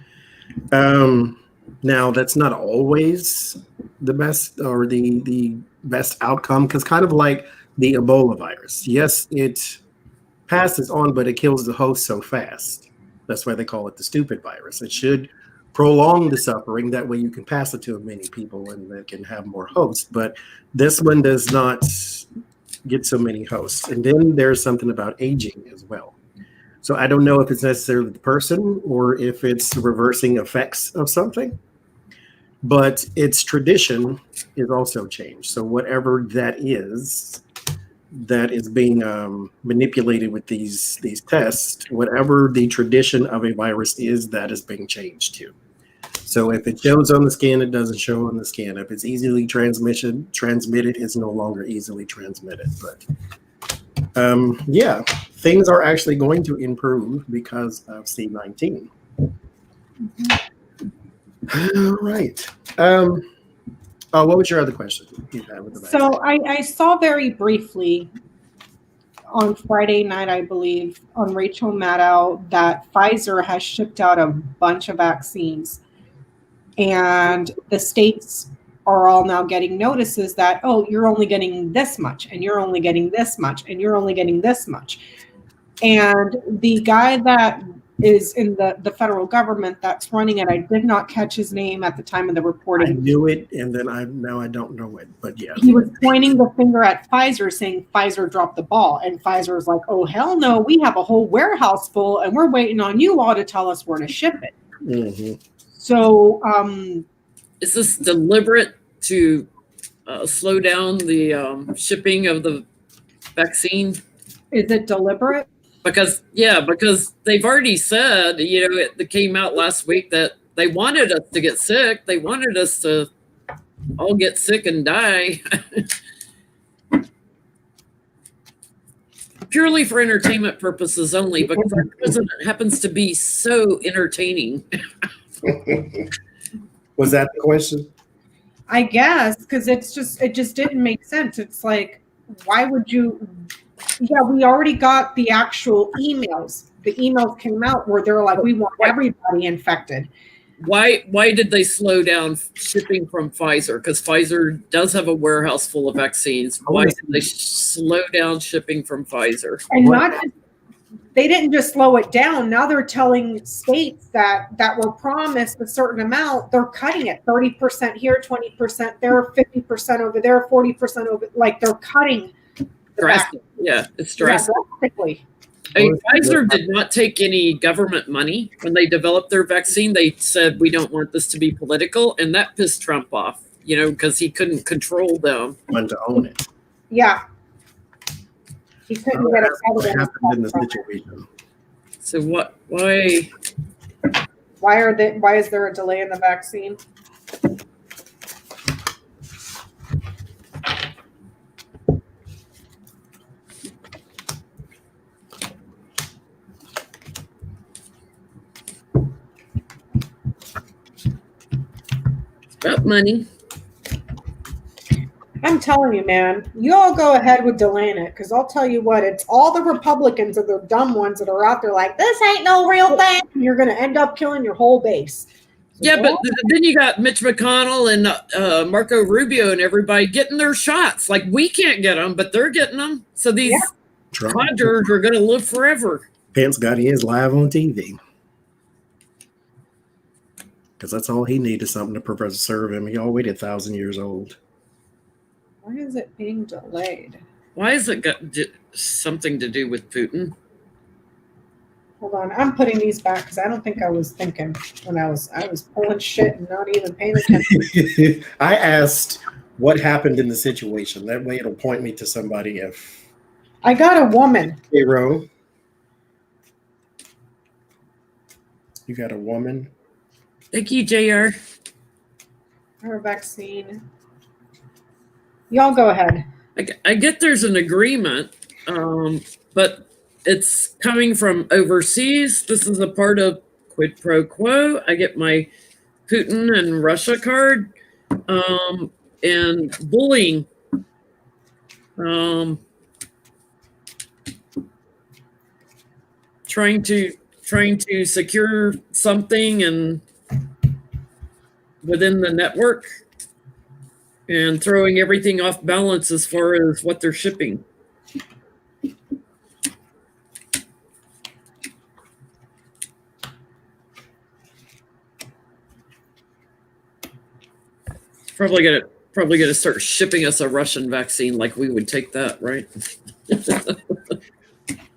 Now, that's not always the best or the best outcome, because kind of like the Ebola virus. Yes, it passes on, but it kills the host so fast. That's why they call it the stupid virus. It should prolong the suffering. That way you can pass it to many people and they can have more hosts. But this one does not get so many hosts. And then there's something about aging as well. So I don't know if it's necessarily the person or if it's reversing effects of something, but its tradition is also changed. So whatever that is being manipulated with these tests, whatever the tradition of a virus is, that is being changed to. So if it shows on the skin, it doesn't show on the skin. If it's easily transmitted, it's no longer easily transmitted. But yeah, things are actually going to improve because of C19. All right. What was your other question you had with the vaccine? So I saw very briefly on Friday night, I believe, on Rachel Maddow that Pfizer has shipped out a bunch of vaccines. And the states are all now getting notices that, oh, you're only getting this much, and you're only getting this much, and you're only getting this much. And the guy that is in the federal government that's running it, I did not catch his name at the time of the reporting. I knew it, and then now I don't know it, but yeah. He was pointing the finger at Pfizer, saying Pfizer dropped the ball. And Pfizer's like, oh, hell no, we have a whole warehouse full, and we're waiting on you all to tell us where to ship it. Mm-hmm. So is this deliberate to slow down the shipping of the vaccine? Is it deliberate? Because they've already said, it came out last week that they wanted us to get sick. They wanted us to all get sick and die. Purely for entertainment purposes only, because our president happens to be so entertaining. Was that the question? I guess, because it just didn't make sense. It's like, why would you? Yeah, we already got the actual emails. The emails came out where they're like, we want everybody infected. Why did they slow down shipping from Pfizer? Because Pfizer does have a warehouse full of vaccines. Why did they slow down shipping from Pfizer? And they didn't just slow it down. Now they're telling states that were promised a certain amount, they're cutting it 30% here, 20% there, 50% over there, 40% over. Like they're cutting. Drastic. Yeah, it's drastic. Yeah, drastically. Pfizer did not take any government money when they developed their vaccine. They said, we don't want this to be political. And that pissed Trump off, because he couldn't control them. Wanted to own it. Yeah. He couldn't get it out of what happened in the situation. So why? Why is there a delay in the vaccine? About money. I'm telling you, man, you all go ahead with delaying it, because I'll tell you what, it's all the Republicans are the dumb ones that are out there like, this ain't no real thing. You're going to end up killing your whole base. So yeah, but then you got Mitch McConnell and Marco Rubio and everybody getting their shots. Like, we can't get them, but they're getting them. So these codgers are going to live forever. Pence got his live on TV. Because that's all he needed, something to preserve him. He already 1,000 years old. Why is it being delayed? Why has it got something to do with Putin? Hold on, I'm putting these back because I don't think I was thinking when I was pulling shit and not even paying attention. I asked what happened in the situation. That way it'll point me to somebody. If I got a woman. Hero, you got a woman. Thank you, JR. Her vaccine. Y'all go ahead. I get there's an agreement, but it's coming from overseas. This is a part of quid pro quo. I get my Putin and Russia card, and bullying. Trying to secure something and within the network, and throwing everything off balance as far as what they're shipping. Probably gonna start shipping us a Russian vaccine, like we would take that, right?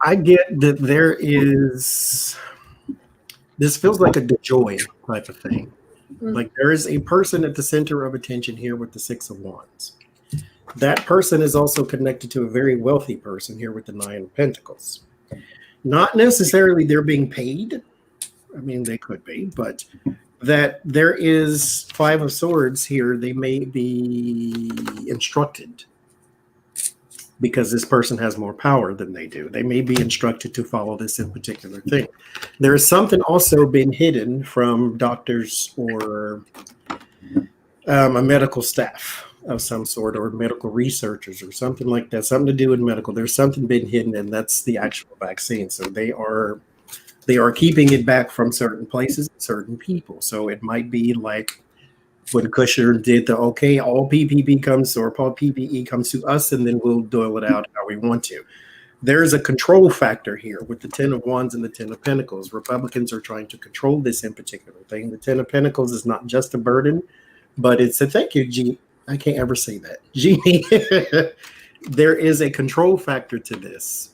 I get that there is, this feels like a DeJoy type of thing. Like there is a person at the center of attention here with the Six of Wands. That person is also connected to a very wealthy person here with the Nine of Pentacles. Not necessarily they're being paid. I mean, they could be, but that there is Five of Swords here. They may be instructed because this person has more power than they do. They may be instructed to follow this in particular thing. There is something also been hidden from doctors or a medical staff of some sort, or medical researchers or something like that, something to do with medical. There's something been hidden, and that's the actual vaccine. So they are keeping it back from certain places, certain people. So it might be like when Kushner did the all PPP comes, or all PPE comes to us, and then we'll dole it out how we want to. There's a control factor here with the Ten of Wands and the Ten of Pentacles. Republicans are trying to control this in particular thing. The Ten of Pentacles is not just a burden, but it's a, thank you, G. I can't ever say that. Genie. There is a control factor to this.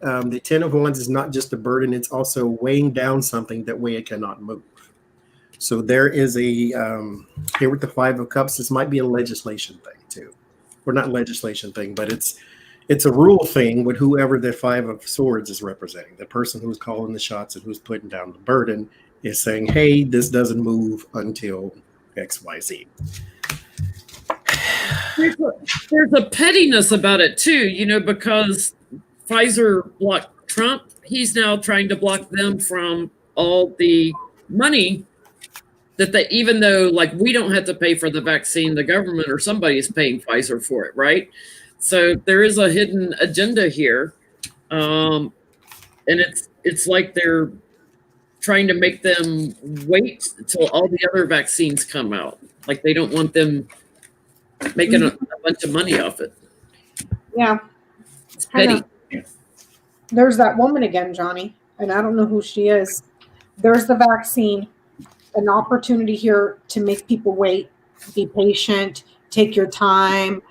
The Ten of Wands is not just a burden, it's also weighing down something that way it cannot move. So there is a, here with the Five of Cups, this might be a legislation thing too. Or not legislation thing, but it's a rule thing with whoever the Five of Swords is representing. The person who's calling the shots and who's putting down the burden is saying, hey, this doesn't move until XYZ. There's a pettiness about it too, because Pfizer blocked Trump. He's now trying to block them from all the money that they, even though like we don't have to pay for the vaccine, the government or somebody is paying Pfizer for it, right? So there is a hidden agenda here, and it's like they're trying to make them wait until all the other vaccines come out. Like they don't want them making a bunch of money off it. Yeah. It's petty. There's that woman again, Johnny, and I don't know who she is. There's the vaccine, an opportunity here to make people wait, be patient, take your time,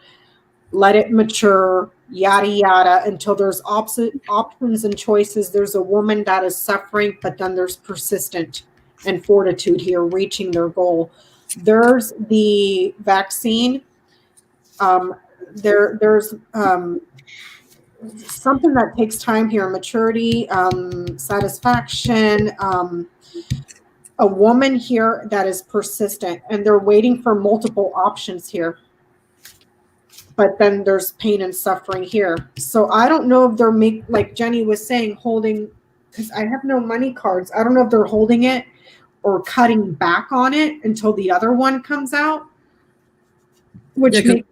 let it mature, yada, yada, until there's options and choices. There's a woman that is suffering, but then there's persistent and fortitude here, reaching their goal. There's the vaccine. There's something that takes time here, maturity, satisfaction, a woman here that is persistent, and they're waiting for multiple options here. But then there's pain and suffering here. So I don't know if they're like Jenny was saying, holding, because I have no money cards. I don't know if they're holding it or cutting back on it until the other one comes out. Which makes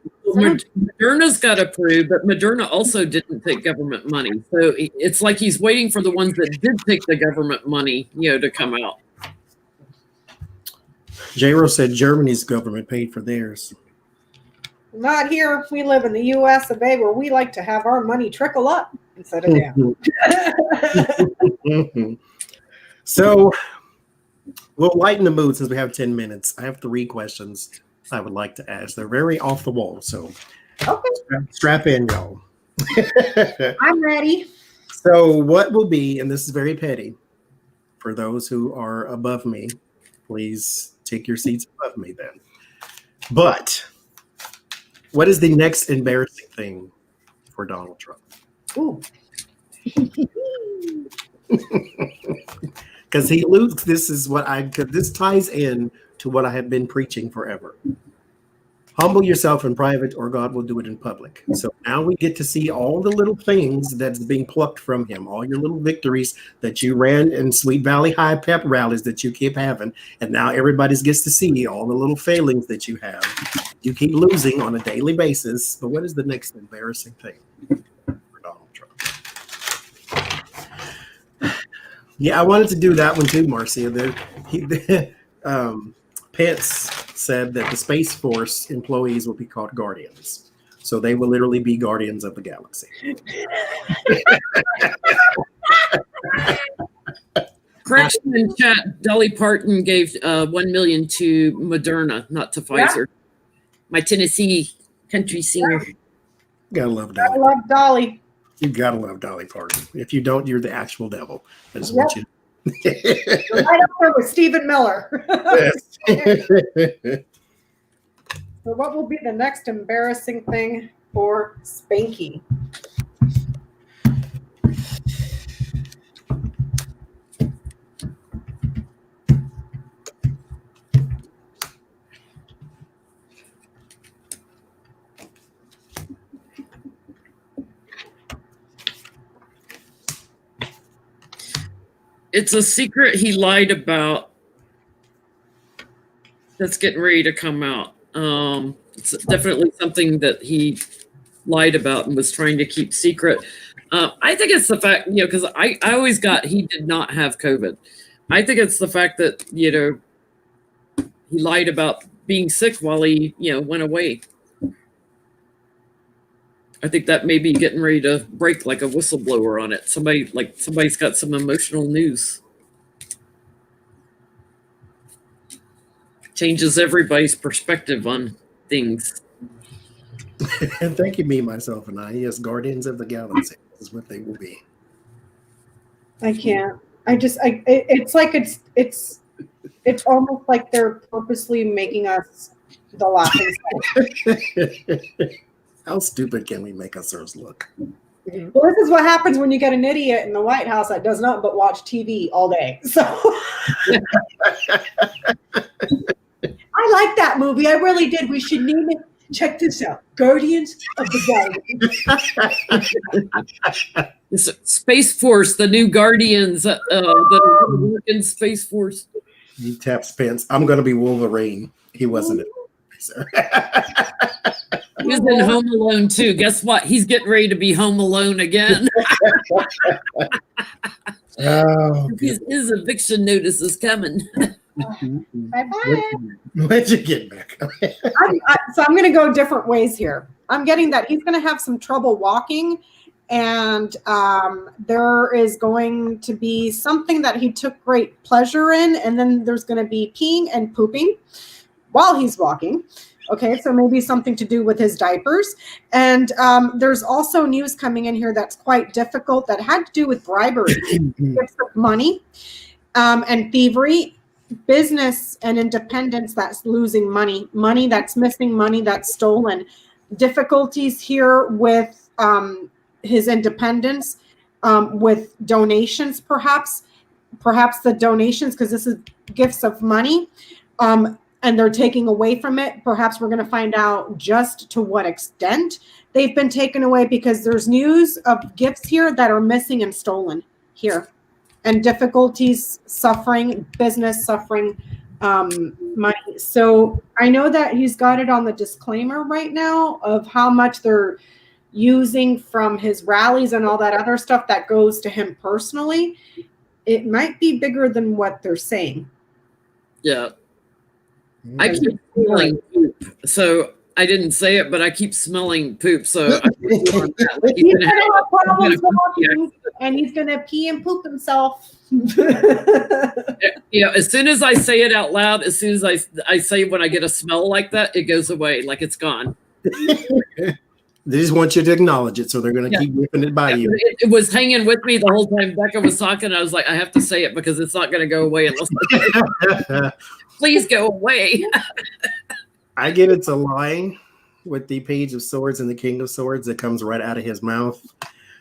Moderna's got approved, but Moderna also didn't take government money. So it's like he's waiting for the ones that did take the government money, to come out. J-Ro said Germany's government paid for theirs. Not here. We live in the U.S. of A, where we like to have our money trickle up instead of down. So we'll lighten the mood since we have 10 minutes. I have 3 questions I would like to ask. They're very off the wall, so okay. Strap in, y'all. I'm ready. So what will be, and this is very petty, for those who are above me, please take your seats above me then. But What is the next embarrassing thing for Donald Trump? Ooh. Because he loses. This ties in to what I have been preaching forever. Humble yourself in private, or God will do it in public. So now we get to see all the little things that's being plucked from him, all your little victories that you ran in Sweet Valley High pep rallies that you keep having. And now everybody gets to see all the little failings that you have. You keep losing on a daily basis. But what is the next embarrassing thing for Donald Trump? Yeah, I wanted to do that one too, Marcia. Pence said that the Space Force employees will be called guardians. So they will literally be guardians of the galaxy. Correction in chat, Dolly Parton gave $1 million to Moderna, not to Pfizer. My Tennessee country singer. Gotta love I Dolly. love Dolly. You gotta love Dolly Parton. If you don't, you're the actual devil. I just want you You're right up there with Stephen Miller. to. So what will be the next embarrassing thing for Spanky? It's a secret he lied about that's getting ready to come out. It's definitely something that he lied about and was trying to keep secret. I think it's the fact, because I always got he did not have COVID. I think it's the fact that, he lied about being sick while he, went away. I think that may be getting ready to break like a whistleblower on it. Somebody's got some emotional news. Changes everybody's perspective on things. And thank you, me, myself, and I. Yes, guardians of the galaxy is what they will be. I can't. It's like it's almost like they're purposely making us the laughing stock. How stupid can we make ourselves look? Well, this is what happens when you get an idiot in the White House that does not but watch TV all day. So I like that movie. I really did. We should name it. Check this out. Guardians of the Galaxy. Space Force, the new Guardians, the American Space Force. He taps Pence. I'm going to be Wolverine. He wasn't it. He was in Home Alone too. Guess what? He's getting ready to be Home Alone again. His eviction notice is coming. Bye-bye. Where'd you get back? So I'm going to go different ways here. I'm getting that he's going to have some trouble walking, and there is going to be something that he took great pleasure in, and then there's going to be peeing and pooping while he's walking. Okay, so maybe something to do with his diapers. And there's also news coming in here that's quite difficult that had to do with bribery, gifts of money, and thievery, business and independence that's losing money, money that's missing, money that's stolen, difficulties here with his independence, with donations, perhaps the donations, because this is gifts of money. And they're taking away from it. Perhaps we're going to find out just to what extent they've been taken away, because there's news of gifts here that are missing and stolen here, and difficulties, suffering, business suffering, money. So I know that he's got it on the disclaimer right now of how much they're using from his rallies and all that other stuff that goes to him personally. It might be bigger than what they're saying. Yeah. I keep smelling poop, so I didn't say it, but I keep smelling poop. So he's going to have problems walking, and he's going to pee and poop himself. As soon as I say it out loud, as soon as I say when I get a smell like that, it goes away, like it's gone. They just want you to acknowledge it, so they're going to keep whipping it by you. It was hanging with me the whole time Becca was talking. I was like, I have to say it because it's not going to go away unless I please go away. I get it's a lie, with the Page of Swords and the King of Swords that comes right out of his mouth.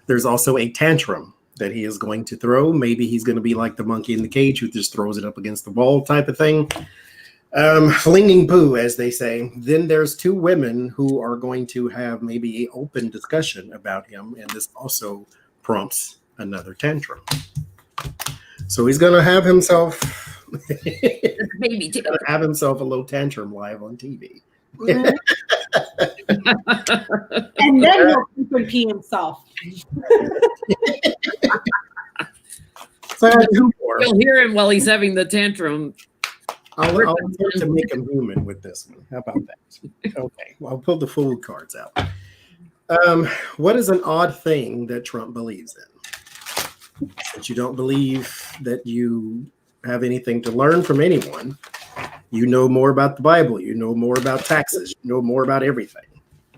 There's also a tantrum that he is going to throw. Maybe he's going to be like the monkey in the cage who just throws it up against the wall type of thing. Flinging poo, as they say. Then there's two women who are going to have maybe an open discussion about him, and this also prompts another tantrum. So he's going to have himself Baby have himself a little tantrum live on TV. Mhm. And then he'll poop and pee himself. So You'll hear him while he's having the tantrum. I'll attempt to make him human with this one. How about that? Okay, well, I'll pull the food cards out. What is an odd thing that Trump believes in? That you don't believe that you have anything to learn from anyone. You know more about the Bible. You know more about taxes. You know more about everything.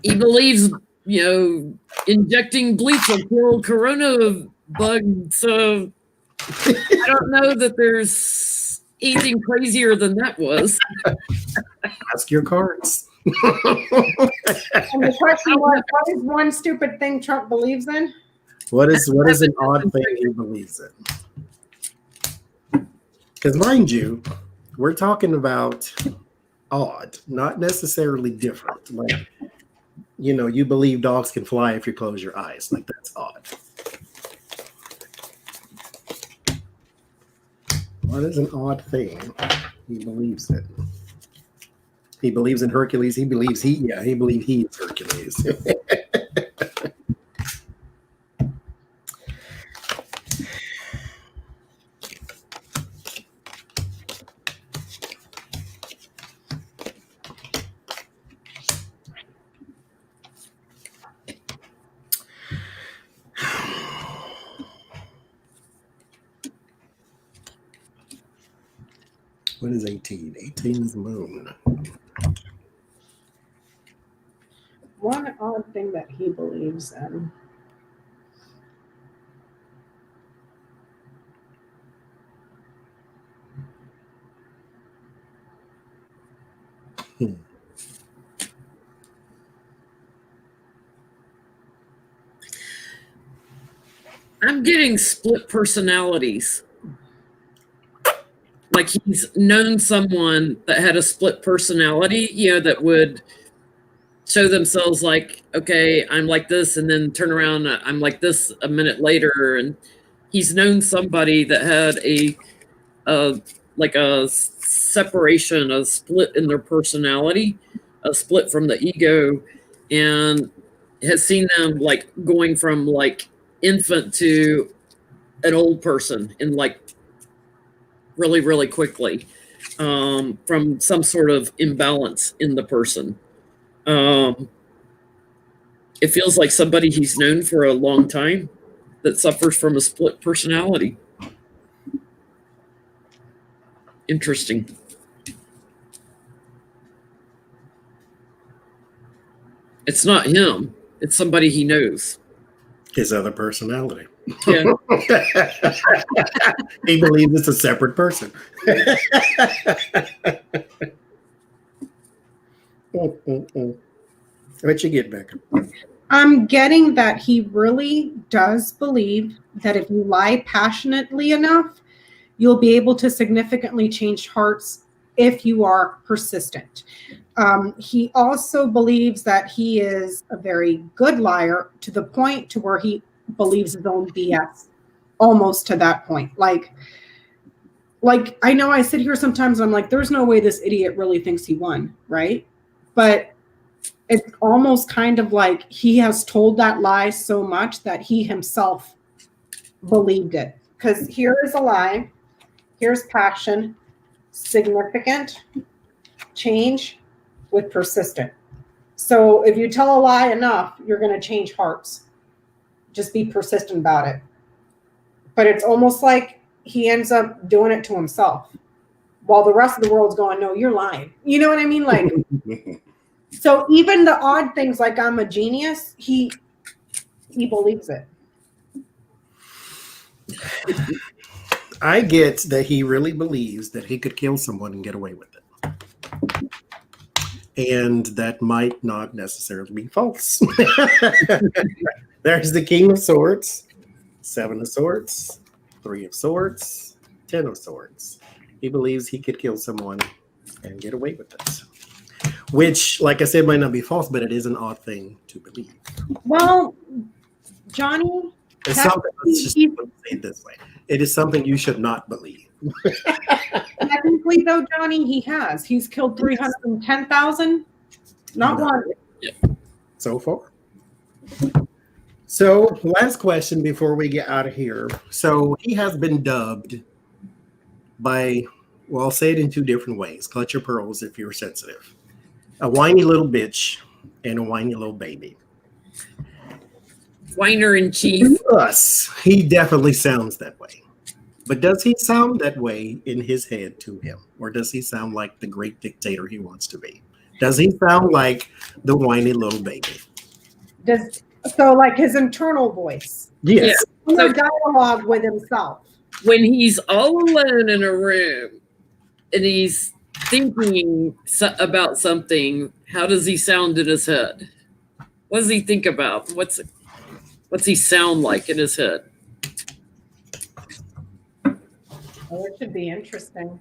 He believes, injecting bleach will kill corona bugs. So I don't know that there's anything crazier than that was. Ask your cards. And the question was, what is one stupid thing Trump believes in? What is an odd thing he believes in? Because mind you, we're talking about odd, not necessarily different. Like, you believe dogs can fly if you close your eyes. Like, that's odd. What is an odd thing he believes in? He believes in Hercules. He believes he is Hercules. What is 18? 18 is the moon. One odd thing that he believes in. I'm getting split personalities. Like he's known someone that had a split personality, that would show themselves like, okay, I'm like this, and then turn around, I'm like this a minute later. And he's known somebody that had a separation, a split in their personality, a split from the ego, and has seen them like going from like infant to an old person in like really, really quickly, from some sort of imbalance in the person. It feels like somebody he's known for a long time that suffers from a split personality. Interesting. It's not him. It's somebody he knows. His other personality. Yeah. He believes it's a separate person. What you get, Becca? I'm getting that he really does believe that if you lie passionately enough, you'll be able to significantly change hearts if you are persistent. He also believes that he is a very good liar to the point to where he believes his own BS, almost to that point. Like I know I sit here sometimes and I'm like, there's no way this idiot really thinks he won, right? But it's almost kind of like he has told that lie so much that he himself believed it. Because here is a lie, here's passion, significant, change with persistent. So if you tell a lie enough, you're going to change hearts. Just be persistent about it. But it's almost like he ends up doing it to himself while the rest of the world's going, no, you're lying. You know what I mean? Like, so even the odd things like I'm a genius, he believes it. I get that he really believes that he could kill someone and get away with it. and that might not necessarily be false. There's the King of Swords, 7 of Swords, 3 of Swords, 10 of Swords. He believes he could kill someone and get away with it. Which, like I said, might not be false, but it is an odd thing to believe. Well, Johnny, It's something, let's just say it this way. It is something you should not believe. technically, though, Johnny, he's killed 310,000. Not one. So far. So, last question before we get out of here. So, he has been dubbed by, well, I'll say it in 2 different ways. Clutch your pearls if you're sensitive. A whiny little bitch and a whiny little baby. Whiner in chief. To us, he definitely sounds that way. But does he sound that way in his head to him? Or does he sound like the great dictator he wants to be? Does he sound like the whiny little baby? So like his internal voice? Yes. Yeah. So dialogue with himself. When he's all alone in a room and he's thinking about something, how does he sound in his head? What does he think about? What's he sound like in his head? Oh, it should be interesting.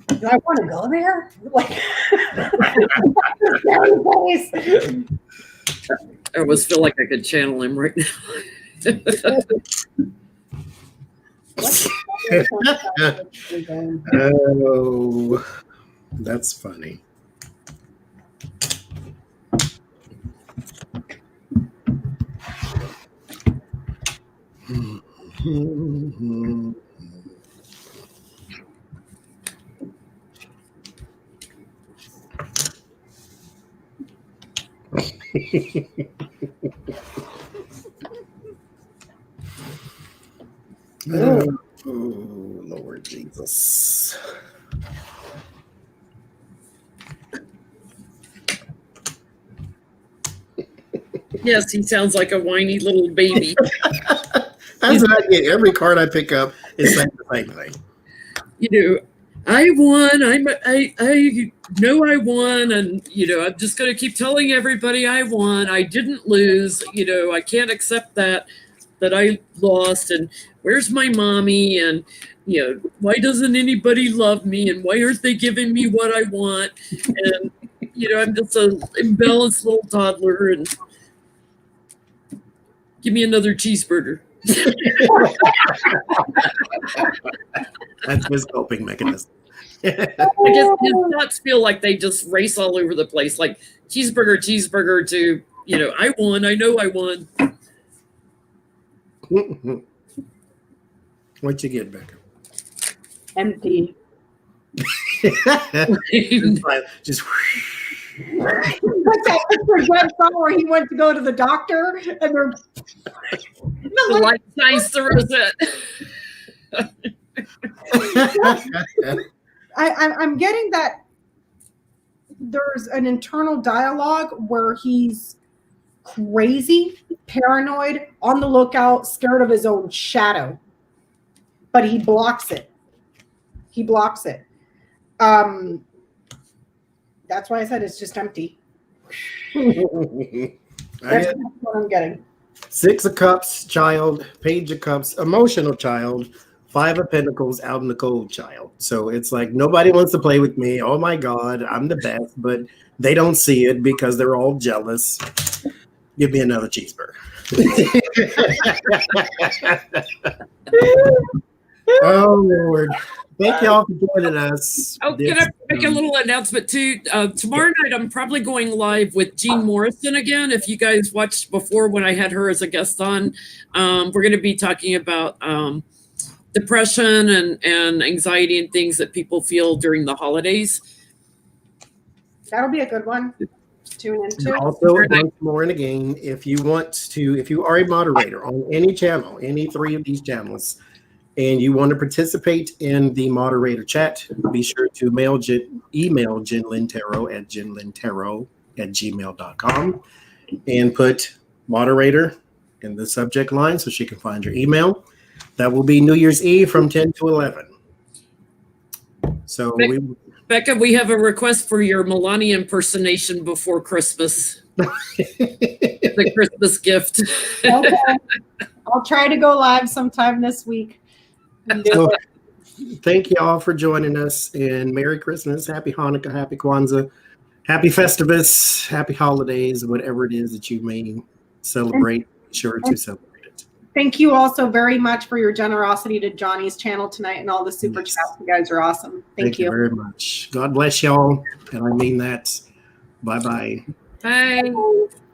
Do I want to go there? Like, I almost feel like I could channel him right now. Oh, that's funny. Oh, Lord Jesus. Yes, he sounds like a whiny little baby. That's what I get. Every card I pick up is saying the same thing. You know, I won. I know I won, and I'm just going to keep telling everybody I won. I didn't lose. I can't accept that I lost. And where's my mommy? And why doesn't anybody love me? And why aren't they giving me what I want? And I'm just an imbalanced little toddler. And give me another cheeseburger. That's his coping mechanism. I guess his thoughts feel like they just race all over the place, like cheeseburger to, I won. I know I won. What'd you get, Becca? Empty. Just What's that picture Web saw where he went to go to the doctor and they're the light shines through it. I'm getting that there's an internal dialogue where he's crazy, paranoid, on the lookout, scared of his own shadow. But he blocks it. That's why I said it's just empty. That's what I'm getting. 6 of Cups, child. Page of Cups, emotional child. 5 of Pentacles, out in the cold child. So it's like nobody wants to play with me. Oh my God, I'm the best, but they don't see it because they're all jealous. Give me another cheeseburger. Oh Lord. Thank y'all for joining us. Oh, can I make a little announcement too? Tomorrow night, I'm probably going live with Jean Morrison again. If you guys watched before when I had her as a guest on, we're going to be talking about depression and anxiety and things that people feel during the holidays. That'll be a good one to tune into. And also, once more and again, if you are a moderator on any channel, any 3 of these channels, and you want to participate in the moderator chat, be sure to email Jen Lynn Tarot at jenlyntaro@gmail.com and put moderator in the subject line so she can find your email. That will be New Year's Eve from 10 to 11. So Becca, we have a request for your Melania impersonation before Christmas. The Christmas gift. Okay. I'll try to go live sometime this week. So, thank you all for joining us, and Merry Christmas, Happy Hanukkah, Happy Kwanzaa, Happy Festivus, Happy Holidays, whatever it is that you may celebrate. Be sure to celebrate it. Thank you also very much for your generosity to Johnny's channel tonight and all the super chats. You guys are awesome. Thank you very much. God bless y'all, and I mean that. Bye-bye. Bye.